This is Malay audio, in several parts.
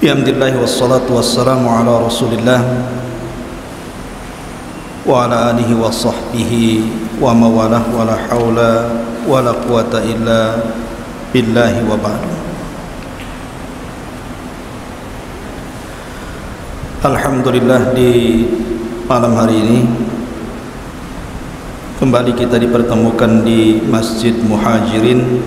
Alhamdulillah wassalatu wassalamu ala Rasulillah wa ala alihi wa sahbihi wa mawalah wa la hawla wa la quwata illa billahi wa ba'du. Alhamdulillah, di malam hari ini kembali kita dipertemukan di Masjid Muhajirin.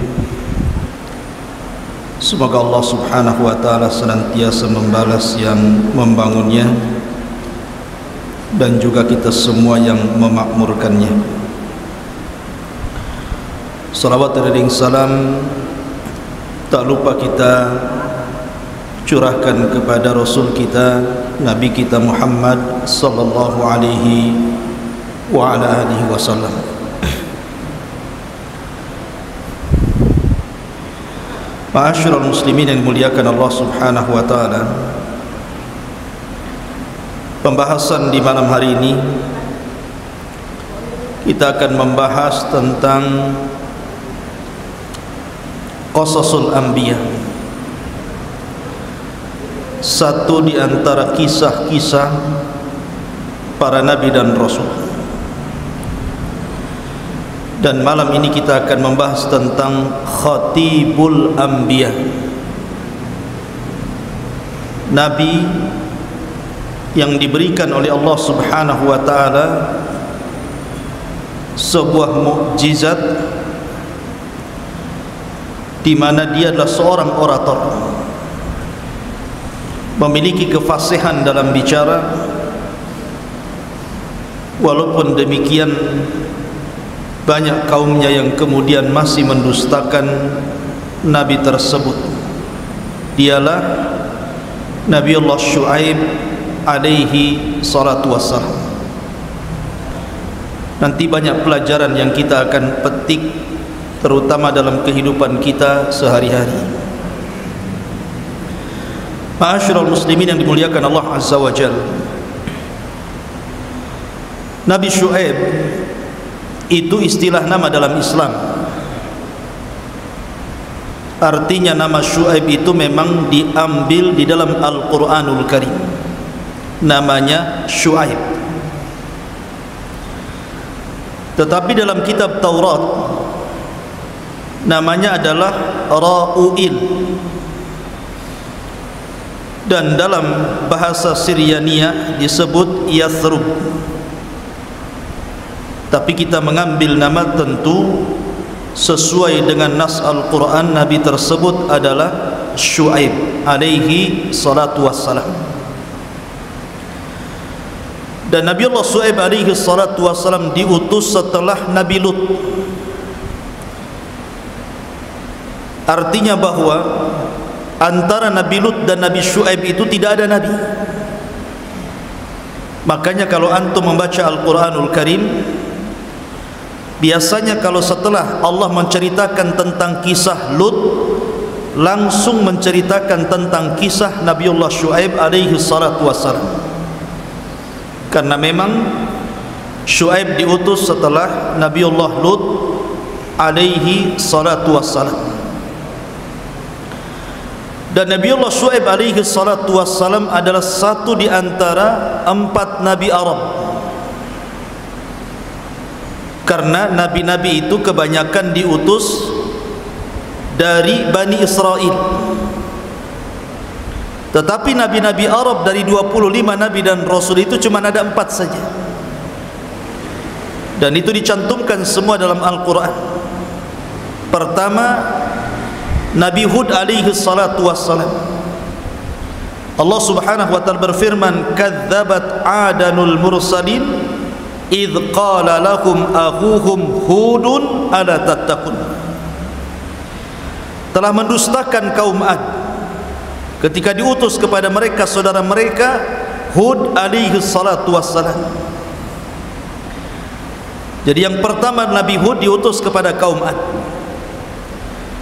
Semoga Allah subhanahu wa ta'ala senantiasa membalas yang membangunnya dan juga kita semua yang memakmurkannya. Salawat dan salam tak lupa kita curahkan kepada Rasul kita, Nabi kita Muhammad sallallahu alaihi wa ala alihi wasallam. Ma'asyiral muslimin yang dimuliakan Allah subhanahu wa ta'ala, pembahasan di malam hari ini kita akan membahas tentang qasasul anbiya, satu di antara kisah-kisah para nabi dan rasul. Dan malam ini kita akan membahas tentang Khatibul Anbiya, nabi yang diberikan oleh Allah subhanahu wa ta'ala sebuah mukjizat di mana dia adalah seorang orator, memiliki kefasihan dalam bicara. Walaupun demikian, banyak kaumnya yang kemudian masih mendustakan nabi tersebut. Dialah Nabiullah Syuaib alaihi salatu wassalam. Nanti banyak pelajaran yang kita akan petik, terutama dalam kehidupan kita sehari-hari. Ma'asyiral muslimin yang dimuliakan Allah azza wa jalla, Nabi Syuaib itu istilah nama dalam Islam. Artinya nama Syuaib itu memang diambil di dalam Al-Quranul Karim, namanya Syuaib. Tetapi dalam kitab Taurat namanya adalah Ra'uil, dan dalam bahasa Syriania disebut Yathrub. Tapi kita mengambil nama tentu sesuai dengan nas Al-Quran. Nabi tersebut adalah Syuaib alaihi salatu wassalam. Dan Nabi Allah Syuaib alaihi salatu wassalam diutus setelah Nabi Lut. Artinya bahwa antara Nabi Lut dan Nabi Syuaib itu tidak ada nabi. Makanya kalau antum membaca Al-Quranul Karim, biasanya kalau setelah Allah menceritakan tentang kisah Lut, langsung menceritakan tentang kisah Nabiullah Syuaib alaihi salatu wassalam. Karena memang Syuaib diutus setelah Nabiullah Lut alaihi salatu wassalam. Dan Nabiullah Syuaib alaihi salatu wassalam adalah satu di antara 4 nabi Arab. Karena nabi-nabi itu kebanyakan diutus dari Bani Israel. Tetapi nabi-nabi Arab dari 25 nabi dan rasul itu cuma ada 4 saja. Dan itu dicantumkan semua dalam Al-Quran. Pertama, Nabi Hud alaihi salatu wassalam. Allah subhanahu wa ta'ala berfirman, kadzabat adanul mursalin idh qala lahum akhuhum hudun ala tattaqun. Telah mendustakan kaum Ad ketika diutus kepada mereka saudara mereka Hud alaihi salatu wassalam. Jadi yang pertama Nabi Hud diutus kepada kaum Ad.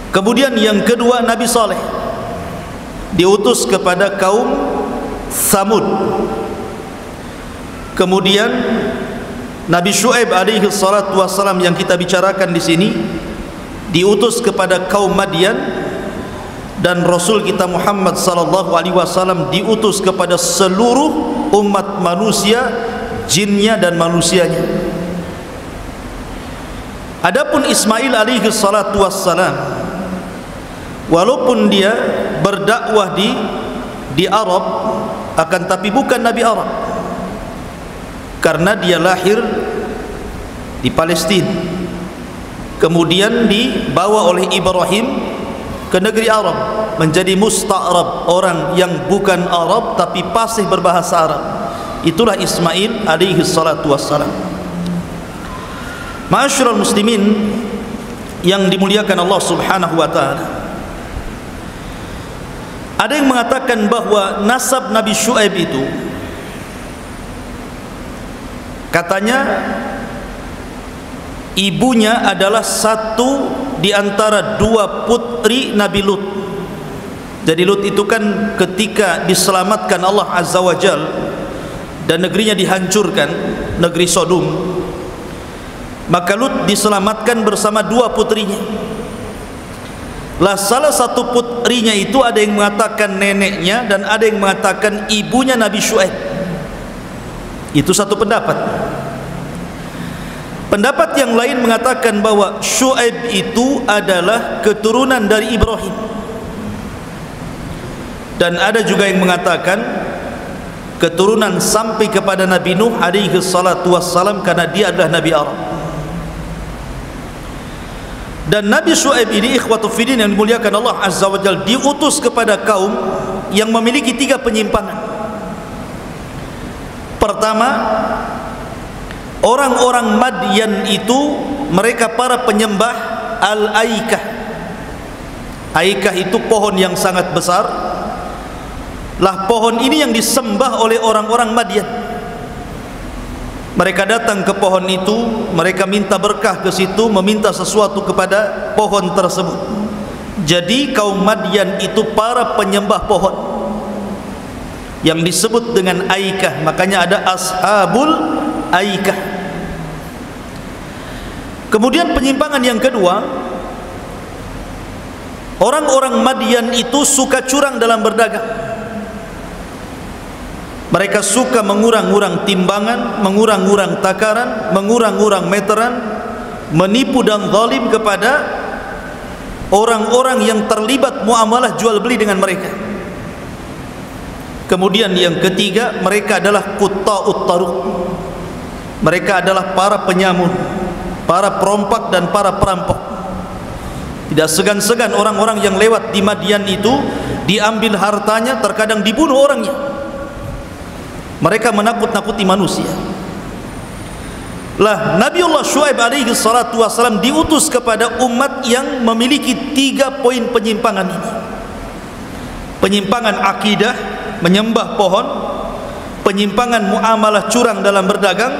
Kemudian yang kedua Nabi Saleh diutus kepada kaum Samud. Kemudian Nabi Syuaib alaihi salatu wassalam yang kita bicarakan di sini diutus kepada kaum Madian. dan Rasul kita Muhammad sallallahu alaihi wasallam diutus kepada seluruh umat manusia, jinnya dan manusianya. Adapun Ismail alaihi salatu wassalam, walaupun dia berdakwah di Arab, akan tapi bukan Nabi Arab, karena dia lahir di Palestina, kemudian dibawa oleh Ibrahim ke negeri Arab, menjadi musta'rab, orang yang bukan Arab tapi fasih berbahasa Arab. Itulah Ismail alaihi salatu wassalam. Ma'asyiral muslimin yang dimuliakan Allah subhanahu wa ta'ala, ada yang mengatakan bahwa nasab Nabi Syuaib itu katanya ibunya adalah satu di antara dua putri Nabi Lut. Jadi Lut itu kan ketika diselamatkan Allah Azza wa Jal dan negerinya dihancurkan, negeri Sodom, maka Lut diselamatkan bersama dua putrinya. Lah salah satu putrinya itu ada yang mengatakan neneknya dan ada yang mengatakan ibunya Nabi Syuaib. Itu satu pendapat. Pendapat yang lain mengatakan bahwa Syuaib itu adalah keturunan dari Ibrahim. Dan ada juga yang mengatakan keturunan sampai kepada Nabi Nuh alaihi salatu wassalam, karena dia adalah Nabi Arab. Dan Nabi Syuaib ini, ikhwatu fiddin yang dimuliakan Allah Azza wa Jalla, diutus kepada kaum yang memiliki tiga penyimpangan. Pertama, orang-orang Madyan itu mereka para penyembah Al-Aikah. Aikah itu pohon yang sangat besar. Lah pohon ini yang disembah oleh orang-orang Madyan. Mereka datang ke pohon itu, mereka minta berkah ke situ, meminta sesuatu kepada pohon tersebut. Jadi kaum Madyan itu para penyembah pohon yang disebut dengan Aikah. Makanya ada Ashabul Aikah. Kemudian penyimpangan yang kedua, orang-orang Madyan itu suka curang dalam berdagang. Mereka suka mengurang-urang timbangan, mengurang-urang takaran, mengurang-urang meteran, menipu dan zalim kepada orang-orang yang terlibat muamalah jual beli dengan mereka. Kemudian yang ketiga, mereka adalah qutta'ut taruq. Mereka adalah para penyamun, para perompak dan para perampok. Tidak segan-segan orang-orang yang lewat di Madyan itu diambil hartanya, terkadang dibunuh orangnya. Mereka menakut-nakuti manusia. Lah Nabiullah Syuaib alaihi salatu wassalam diutus kepada umat yang memiliki tiga poin penyimpangan ini. Penyimpangan akidah, menyembah pohon, penyimpangan muamalah curang dalam berdagang,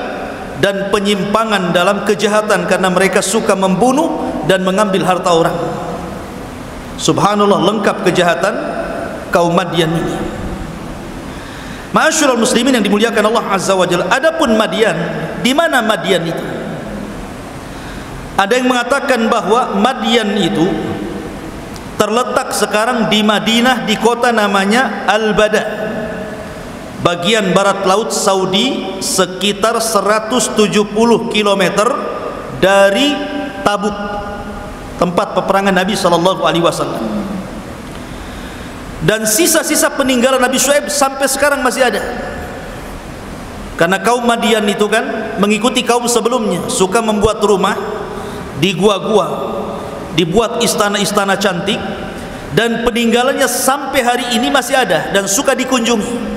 dan penyimpangan dalam kejahatan karena mereka suka membunuh dan mengambil harta orang. Subhanallah, lengkap kejahatan kaum Madyan ini. Ma'asyiral muslimin yang dimuliakan Allah Azza wa Jalla. Adapun Madyan, di mana Madyan itu? Ada yang mengatakan bahwa Madyan itu terletak sekarang di Madinah, di kota namanya Al-Bada, bagian barat laut Saudi, sekitar 170 km dari Tabuk, tempat peperangan Nabi sallallahu alaihi wasallam. Dan sisa-sisa peninggalan Nabi Syuaib sampai sekarang masih ada. Karena kaum Madyan itu kan mengikuti kaum sebelumnya, suka membuat rumah di gua-gua, dibuat istana-istana cantik, dan peninggalannya sampai hari ini masih ada dan suka dikunjungi.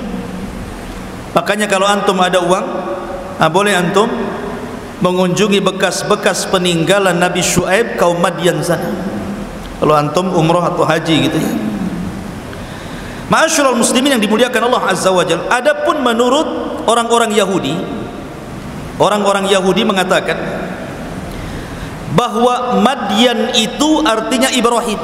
Makanya kalau antum ada uang, boleh antum mengunjungi bekas-bekas peninggalan Nabi Syuaib kaum Madyan sana, kalau antum umroh atau haji gitu ya. Ma'asyiral muslimin yang dimuliakan Allah Azza wa Jalla. Adapun menurut orang-orang Yahudi, orang-orang Yahudi mengatakan bahwa Madyan itu artinya Ibrahim.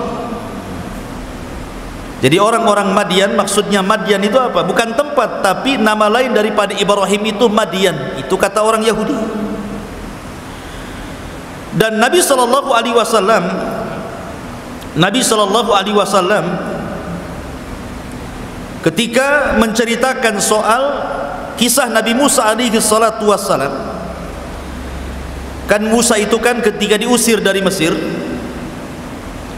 Jadi orang-orang Madyan, maksudnya Madyan itu apa? Bukan tempat, tapi nama lain daripada Ibrahim itu Madyan. Itu kata orang Yahudi. Dan Nabi sallallahu alaihi wasallam ketika menceritakan soal kisah Nabi Musa alaihi salatu wassalam. Kan Musa itu kan ketika diusir dari Mesir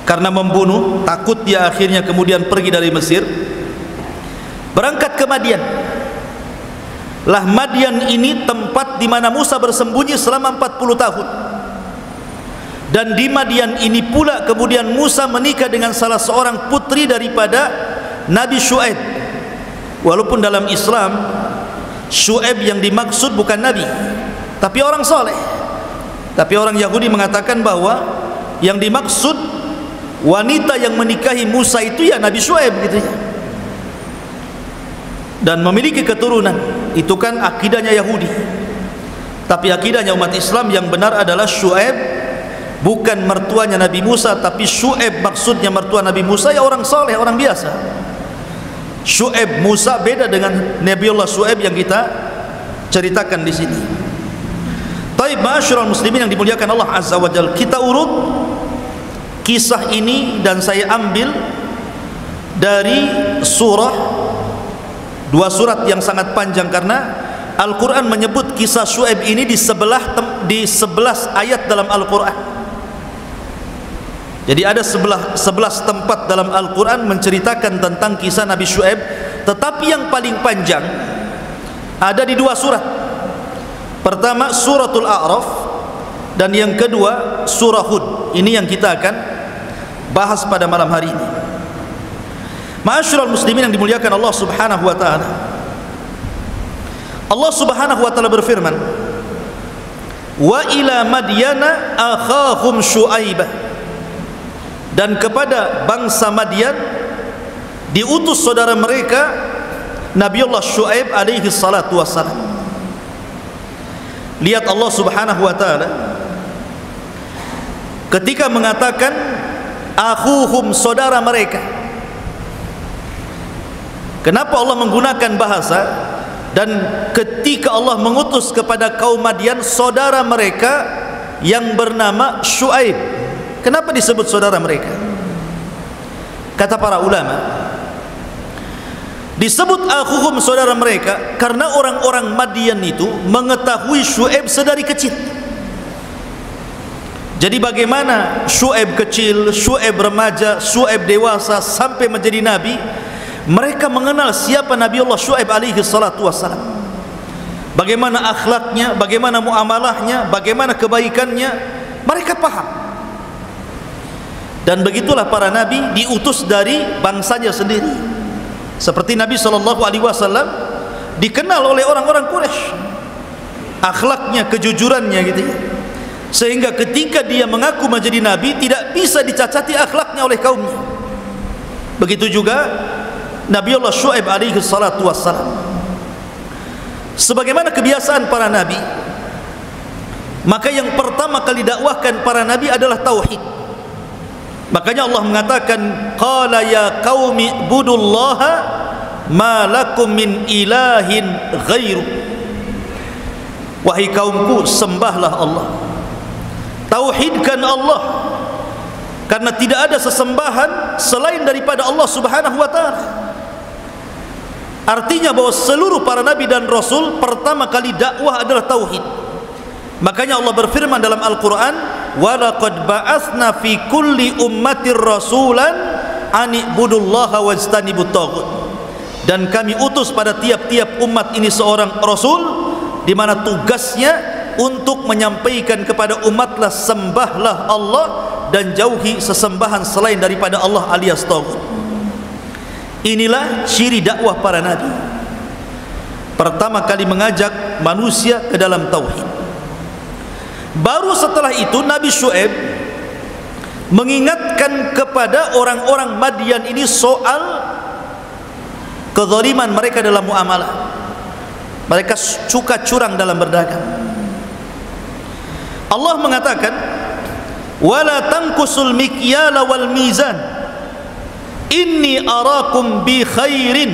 karena membunuh, takut dia akhirnya kemudian pergi dari Mesir, berangkat ke Madian. Lah Madian ini tempat di mana Musa bersembunyi selama 40 tahun. Dan di Madian ini pula kemudian Musa menikah dengan salah seorang putri daripada Nabi Syuaib. Walaupun dalam Islam Syuaib yang dimaksud bukan Nabi, tapi orang soleh. Tapi orang Yahudi mengatakan bahwa yang dimaksud wanita yang menikahi Musa itu ya Nabi Syuaib gitu ya. Dan memiliki keturunan. Itu kan akidahnya Yahudi. Tapi akidahnya umat Islam yang benar adalah Syuaib bukan mertuanya Nabi Musa, tapi Syuaib maksudnya mertua Nabi Musa ya orang soleh, orang biasa. Syuaib Musa beda dengan Nabiullah Syuaib yang kita ceritakan di sini. Taib ma'asyiral muslimin yang dimuliakan Allah Azza wa Jalla, kita urut kisah ini dan saya ambil dari dua surat yang sangat panjang karena Al-Quran menyebut kisah Syuaib ini di 11 ayat dalam Al-Quran. Jadi ada 11 tempat dalam Al-Quran menceritakan tentang kisah Nabi Syuaib, tetapi yang paling panjang ada di 2 surat. Pertama suratul A'raf dan yang kedua surah Hud. Ini yang kita akan bahas pada malam hari ini. Ma'asyiral muslimin yang dimuliakan Allah Subhanahu wa taala. Allah Subhanahu wa taala berfirman, "Wa ila Madyana akhahum Syuaibah." Dan kepada bangsa Madian diutus saudara mereka Nabiullah Syuaib alaihi salatu wassalam. Lihat Allah Subhanahu wa taala ketika mengatakan akhuhum, saudara mereka. Kenapa Allah menggunakan bahasa dan ketika Allah mengutus kepada kaum Madian saudara mereka yang bernama Syuaib, kenapa disebut saudara mereka? Kata para ulama, disebut akhuhum, saudara mereka, karena orang-orang Madian itu mengetahui Syuaib sedari kecil. Jadi bagaimana Syuaib kecil, Syuaib remaja, Syuaib dewasa sampai menjadi nabi, mereka mengenal siapa Nabiullah Syuaib alaihi salatu wassalam. Bagaimana akhlaknya, bagaimana muamalahnya, bagaimana kebaikannya, mereka paham. Dan begitulah para nabi diutus dari bangsanya sendiri. Seperti Nabi SAW dikenal oleh orang-orang Quraisy, akhlaknya, kejujurannya gitu ya. Sehingga ketika dia mengaku menjadi nabi tidak bisa dicacati akhlaknya oleh kaumnya. Begitu juga Nabiullah Syuaib alaihi salatu wassalam. Sebagaimana kebiasaan para nabi, maka yang pertama kali dakwahkan para nabi adalah tauhid. Makanya Allah mengatakan, qala ya qaumi ibudullaha ma lakum min ilahin ghairu. Wahai kaumku, sembahlah Allah, tauhidkan Allah, karena tidak ada sesembahan selain daripada Allah Subhanahu wa taala. Artinya bahwa seluruh para nabi dan rasul pertama kali dakwah adalah tauhid. Makanya Allah berfirman dalam Al-Quran, wa laqad ba'atsna fi kulli ummatir rasulan an ibudullaha wajtanibut taghut. Dan kami utus pada tiap-tiap umat ini seorang rasul, di mana tugasnya untuk menyampaikan kepada umatlah sembahlah Allah dan jauhi sesembahan selain daripada Allah alias taghut. Inilah ciri dakwah para nabi. Pertama kali mengajak manusia ke dalam tauhid. Baru setelah itu Nabi Syuaib mengingatkan kepada orang-orang Madian ini soal kezaliman mereka dalam muamalah. Mereka suka curang dalam berdagang. Allah mengatakan, wala tanqusul mikyala wal mizan inni arakum bi khairin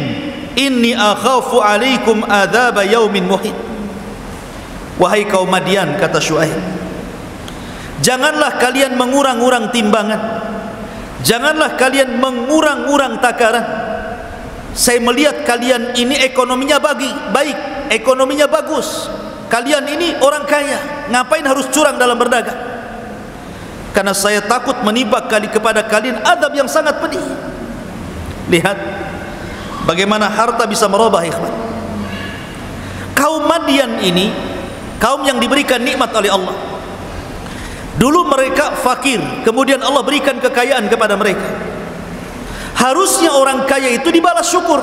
inni akhafu alaikum adzab yaumin muhit. Wahai kaum Madian, kata Syuaib, janganlah kalian mengurang-urang timbangan, janganlah kalian mengurang-urang takaran. saya melihat kalian ini ekonominya baik, ekonominya bagus, kalian ini orang kaya, ngapain harus curang dalam berdagang? Karena saya takut menimpa kepada kalian adab yang sangat pedih. Lihat bagaimana harta bisa merubah, ikhwan. Kaum Madian ini kaum yang diberikan nikmat oleh Allah. Dulu mereka fakir, kemudian Allah berikan kekayaan kepada mereka. Harusnya orang kaya itu dibalas syukur.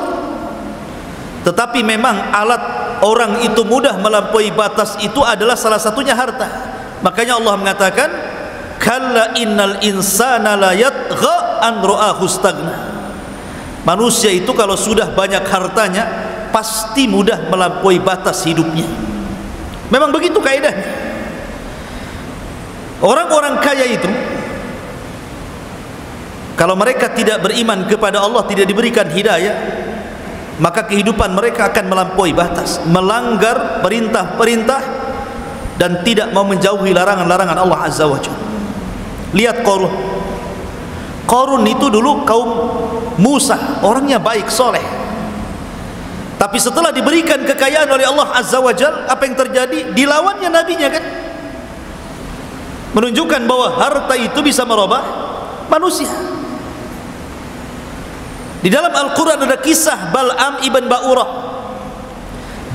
Tetapi memang alat orang itu mudah melampaui batas itu adalah salah satunya harta. Makanya Allah mengatakan, kalla innal insana la yatgha an ra'ahu istaghna. Manusia itu kalau sudah banyak hartanya pasti mudah melampaui batas hidupnya. Memang begitu kaidahnya. Orang-orang kaya itu kalau mereka tidak beriman kepada Allah, tidak diberikan hidayah, maka kehidupan mereka akan melampaui batas, melanggar perintah-perintah dan tidak mau menjauhi larangan-larangan Allah Azza wa Jalla. Lihat Qarun. Qarun itu dulu kaum Musa, orangnya baik, soleh. Tapi setelah diberikan kekayaan oleh Allah Azza wa Jalla, apa yang terjadi? Dilawannya nabinya kan? Menunjukkan bahwa harta itu bisa merubah manusia. Di dalam Al-Quran ada kisah Bal'am ibn Ba'urah.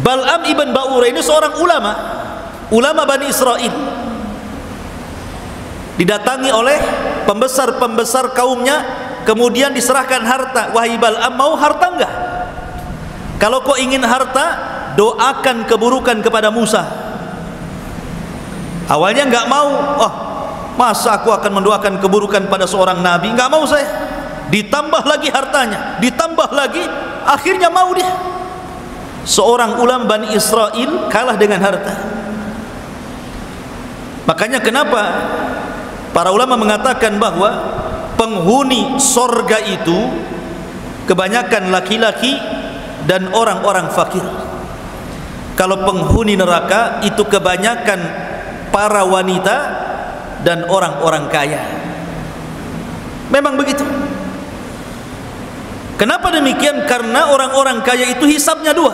Bal'am ibn Ba'urah ini seorang ulama Bani Israel. Didatangi oleh pembesar-pembesar kaumnya, kemudian diserahkan harta. Wahai Bal'am, mau harta enggak? Kalau kau ingin harta, doakan keburukan kepada Musa. Awalnya enggak mau. Oh, masa aku akan mendoakan keburukan pada seorang nabi? Enggak mau saya. Ditambah lagi hartanya, ditambah lagi, akhirnya mau dia. Seorang ulama Bani Israel kalah dengan harta. Makanya kenapa para ulama mengatakan bahwa penghuni sorga itu kebanyakan laki-laki dan orang-orang fakir. Kalau penghuni neraka itu kebanyakan para wanita dan orang-orang kaya. Memang begitu. Kenapa demikian? Karena orang-orang kaya itu hisabnya dua.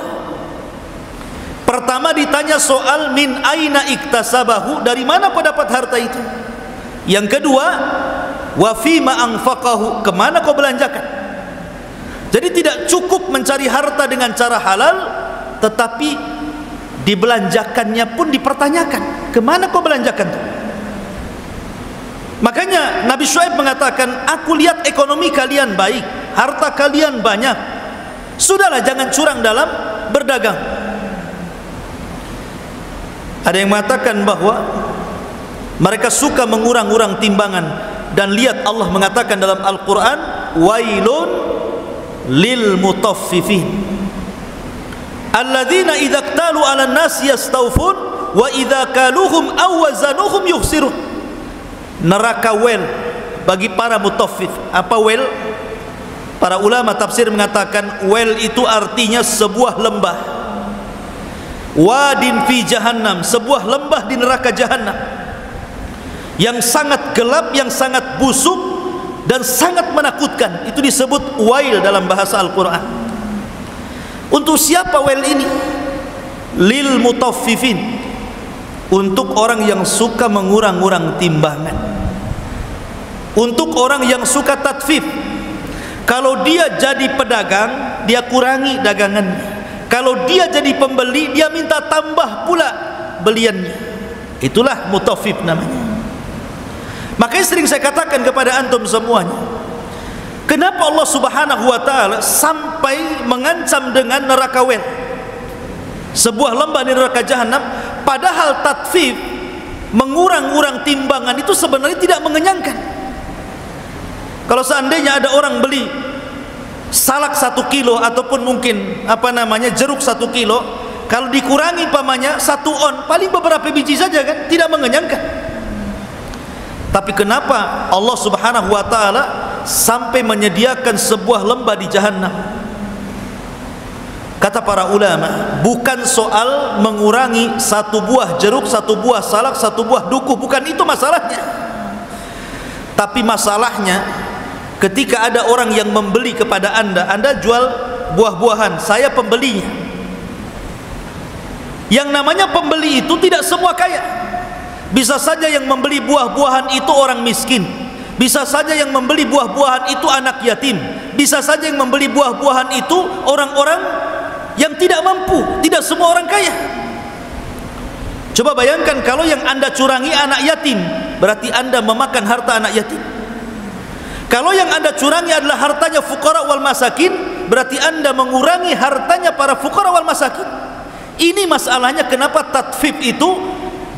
Pertama ditanya soal min aina iktasabahu, dari mana kau dapat harta itu? Yang kedua, wa fima anfaqahu, kemana kau belanjakan? Jadi tidak cukup mencari harta dengan cara halal, tetapi dibelanjakannya pun dipertanyakan, kemana kau belanjakan itu? Makanya Nabi Syuaib mengatakan, aku lihat ekonomi kalian baik, harta kalian banyak, sudahlah jangan curang dalam berdagang. Ada yang mengatakan bahwa mereka suka mengurang-urang timbangan, dan lihat Allah mengatakan dalam Al-Quran, wailun lil mutaffifin alladzina idza iktalu 'alan nas yastawfun wa idza kaluhum aw wazanuhum yukhsirun. Neraka wel bagi para mutaffif. Apa wel? Para ulama tafsir mengatakan wel itu artinya sebuah lembah. Wadin fi jahannam, sebuah lembah di neraka jahannam yang sangat gelap, yang sangat busuk dan sangat menakutkan. Itu disebut wail dalam bahasa Al-Quran. Untuk siapa wel ini? Lil mutaffifin, untuk orang yang suka mengurang-urang timbangan, untuk orang yang suka tatfif. Kalau dia jadi pedagang, dia kurangi dagangannya. Kalau dia jadi pembeli, dia minta tambah pula beliannya. Itulah mutaffif namanya. Makanya sering saya katakan kepada antum semuanya, kenapa Allah Subhanahu wa ta'ala sampai mengancam dengan neraka wel, sebuah lembah di neraka jahanam? Padahal tatfif, mengurang-urang timbangan itu sebenarnya tidak mengenyangkan. Kalau seandainya ada orang beli salak 1 kilo ataupun mungkin jeruk 1 kilo, kalau dikurangi pamannya 1 on, paling beberapa biji saja kan, tidak mengenyangkan. Tapi kenapa Allah Subhanahu wa ta'ala sampai menyediakan sebuah lembah di jahannam? Kata para ulama, bukan soal mengurangi 1 buah jeruk, 1 buah salak, 1 buah dukuh, bukan itu masalahnya. Tapi masalahnya ketika ada orang yang membeli kepada anda jual buah-buahan, saya pembelinya. Yang namanya pembeli itu tidak semua kaya. Bisa saja yang membeli buah-buahan itu orang miskin, bisa saja yang membeli buah-buahan itu anak yatim, bisa saja yang membeli buah-buahan itu orang-orang yang tidak mampu. Tidak semua orang kaya. Coba bayangkan kalau yang anda curangi anak yatim, berarti anda memakan harta anak yatim. Kalau yang anda curangi adalah hartanya fuqara wal masakin, berarti anda mengurangi hartanya para fuqara wal masakin. Ini masalahnya kenapa tatfif itu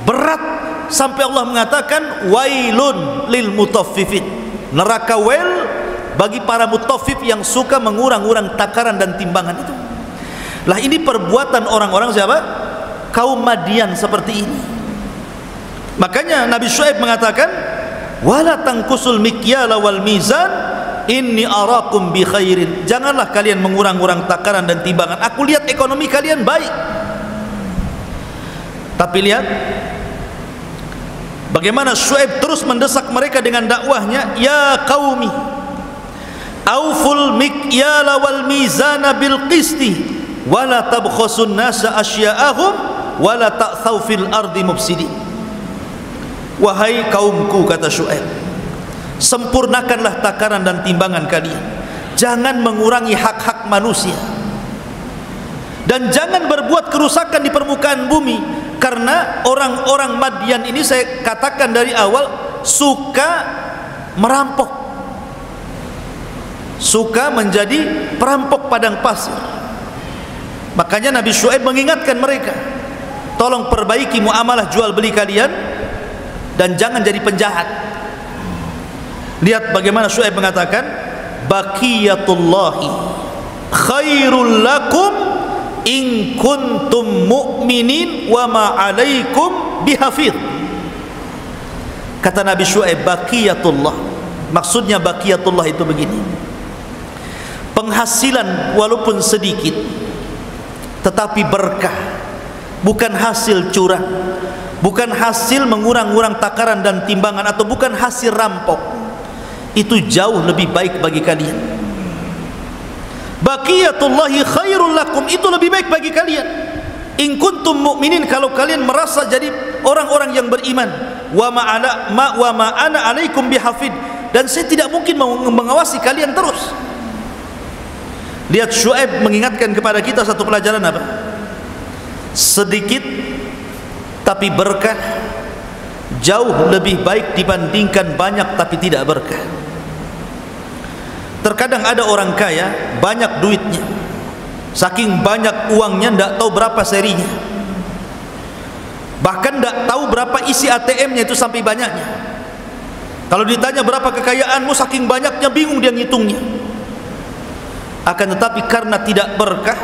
berat sampai Allah mengatakan wailun lil mutaffifin, neraka wail bagi para mutaffif yang suka mengurang-urang takaran dan timbangan itu. Lah ini perbuatan orang-orang siapa? Kaum Madian seperti ini. Makanya Nabi Syuaib mengatakan wala tangkusul mikyala wal mizan inni arakum bi khairin. Janganlah kalian mengurang-urang takaran dan timbangan, aku lihat ekonomi kalian baik. Tapi lihat bagaimana Syuaib terus mendesak mereka dengan dakwahnya, ya qaumi auful mikyala wal mizana bil qisti wala tabkhasun nasa asya'ahum wala ta'thaw fil ardi mufsidin. Wahai kaumku, kata Syuaib, sempurnakanlah takaran dan timbangan kalian, jangan mengurangi hak-hak manusia, dan jangan berbuat kerusakan di permukaan bumi. Karena orang-orang Madian ini, saya katakan dari awal, suka merampok, suka menjadi perampok padang pasir. Makanya Nabi Syuaib mengingatkan mereka, tolong perbaiki muamalah jual beli kalian dan jangan jadi penjahat. Lihat bagaimana Syuaib mengatakan, baqiyatullahi khairul lakum in kuntum mu'minin wa ma alaikum bihafidh. Kata Nabi Syuaib, baqiyatullah, maksudnya baqiyatullah itu begini, penghasilan walaupun sedikit tetapi berkah, bukan hasil curang, bukan hasil mengurang-urang takaran dan timbangan, atau bukan hasil rampok. Itu jauh lebih baik bagi kalian. Baqiyatullahi khairul lakum, itu lebih baik bagi kalian. In kuntum mu'minin, kalau kalian merasa jadi orang-orang yang beriman. Wa ma ana alaikum bihafid, dan saya tidak mungkin mengawasi kalian terus. Lihat Syuaib mengingatkan kepada kita satu pelajaran apa? Sedikit tapi berkah jauh lebih baik dibandingkan banyak tapi tidak berkah. Terkadang ada orang kaya, banyak duitnya, saking banyak uangnya tidak tahu berapa serinya, bahkan tidak tahu berapa isi ATM-nya itu sampai banyaknya. Kalau ditanya berapa kekayaanmu, saking banyaknya bingung dia ngitungnya. Akan tetapi karena tidak berkah,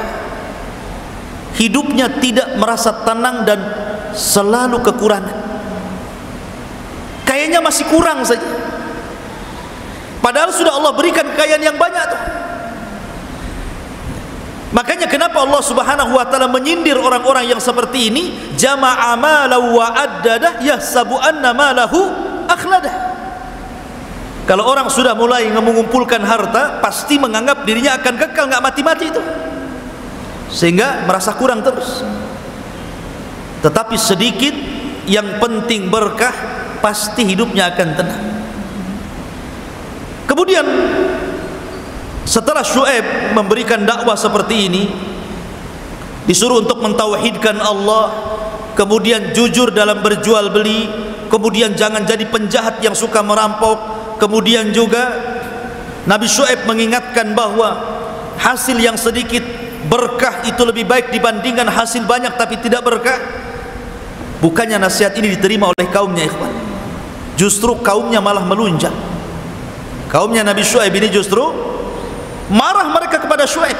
hidupnya tidak merasa tenang dan selalu kekurangan. Kayaknya masih kurang saja, padahal sudah Allah berikan kekayaan yang banyak tuh. Makanya kenapa Allah Subhanahu wa taala menyindir orang-orang yang seperti ini, jama'a malahu wa addadah yahsabu anna malahu akhladah. Kalau orang sudah mulai mengumpulkan harta, pasti menganggap dirinya akan kekal, nggak mati-mati itu, sehingga merasa kurang terus. Tetapi sedikit, yang penting berkah, pasti hidupnya akan tenang. Kemudian setelah Syuaib memberikan dakwah seperti ini, disuruh untuk mentauhidkan Allah, kemudian jujur dalam berjual beli, kemudian jangan jadi penjahat yang suka merampok, kemudian juga Nabi Syuaib mengingatkan bahwa hasil yang sedikit berkah itu lebih baik dibandingkan hasil banyak tapi tidak berkah. Bukannya nasihat ini diterima oleh kaumnya, ikhwan, justru kaumnya malah melunjak. Kaumnya Nabi Syuaib ini justru marah mereka kepada Syuaib.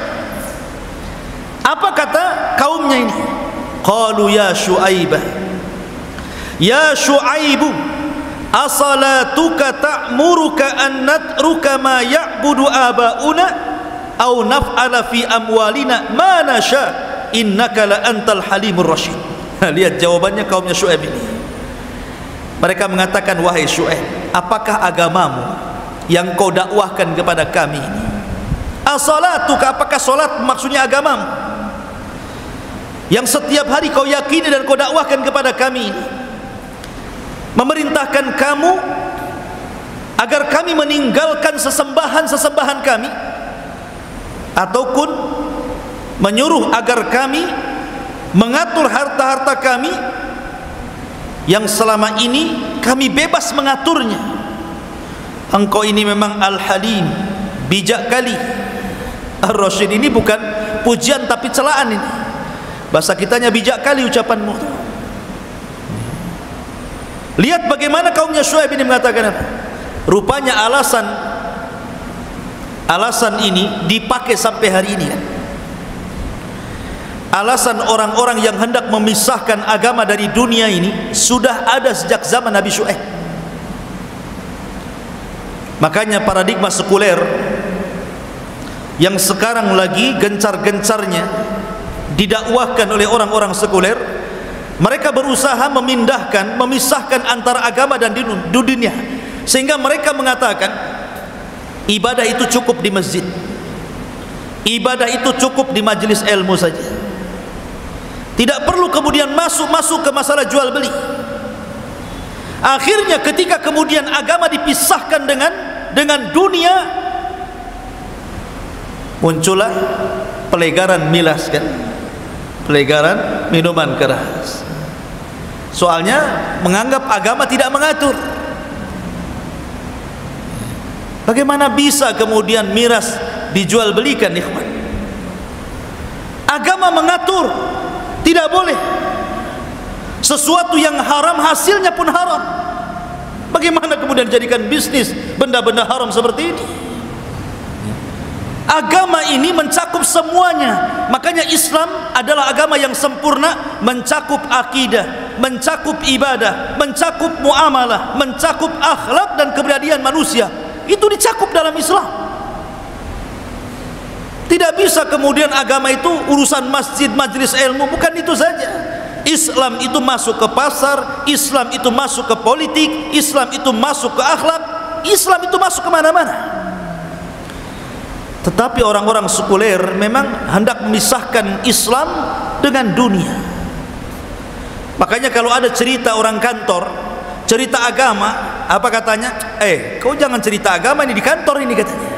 Apa kata kaumnya ini? Qalu ya Syuaibah, ya Syuaibu, asalatuka ta'muruka an natruka ma ya'budu abauna aw naf'ala fi amwalina ma nasha innaka la antal halimur rasyid. Lihat jawabannya kaumnya Syuaib ini. Mereka mengatakan, wahai Syuaib, apakah agamamu yang kau dakwahkan kepada kami ini, As-salatuka, apakah salat maksudnya agamamu yang setiap hari kau yakini dan kau dakwahkan kepada kami ini, memerintahkan kamu agar kami meninggalkan sesembahan-sesembahan kami, ataupun menyuruh agar kami mengatur harta-harta kami yang selama ini kami bebas mengaturnya. Engkau ini memang Al-Halim, bijak kali. Ar-Rasyid ini bukan pujian tapi celaan ini. Bahasa kitanya bijak kali ucapanmu. Lihat bagaimana kaumnya Syuaib ini mengatakan apa? Rupanya alasan ini dipakai sampai hari ini kan? Alasan orang-orang yang hendak memisahkan agama dari dunia ini sudah ada sejak zaman Nabi Syuaib. Makanya paradigma sekuler yang sekarang lagi gencar-gencarnya didakwahkan oleh orang-orang sekuler, mereka berusaha memisahkan antara agama dan dunia, sehingga mereka mengatakan ibadah itu cukup di masjid, ibadah itu cukup di majelis ilmu saja, tidak perlu kemudian masuk ke masalah jual beli. Akhirnya ketika kemudian agama dipisahkan dengan dunia, muncullah pelegaran milas kan, pelegaran minuman keras. Soalnya menganggap agama tidak mengatur. Bagaimana bisa kemudian miras dijual belikan, ikhwan? Agama mengatur, tidak boleh. Sesuatu yang haram hasilnya pun haram. Bagaimana kemudian jadikan bisnis benda-benda haram seperti ini? Agama ini mencakup semuanya. Makanya Islam adalah agama yang sempurna, mencakup akidah, mencakup ibadah, mencakup muamalah, mencakup akhlak dan keberadaan manusia. Itu dicakup dalam Islam. Tidak bisa kemudian agama itu urusan masjid, majelis ilmu, bukan itu saja. Islam itu masuk ke pasar, Islam itu masuk ke politik, Islam itu masuk ke akhlak, Islam itu masuk ke mana-mana. Tetapi orang-orang sekuler memang hendak memisahkan Islam dengan dunia. Makanya kalau ada cerita orang kantor, cerita agama, apa katanya? Kau jangan cerita agama ini di kantor ini, katanya.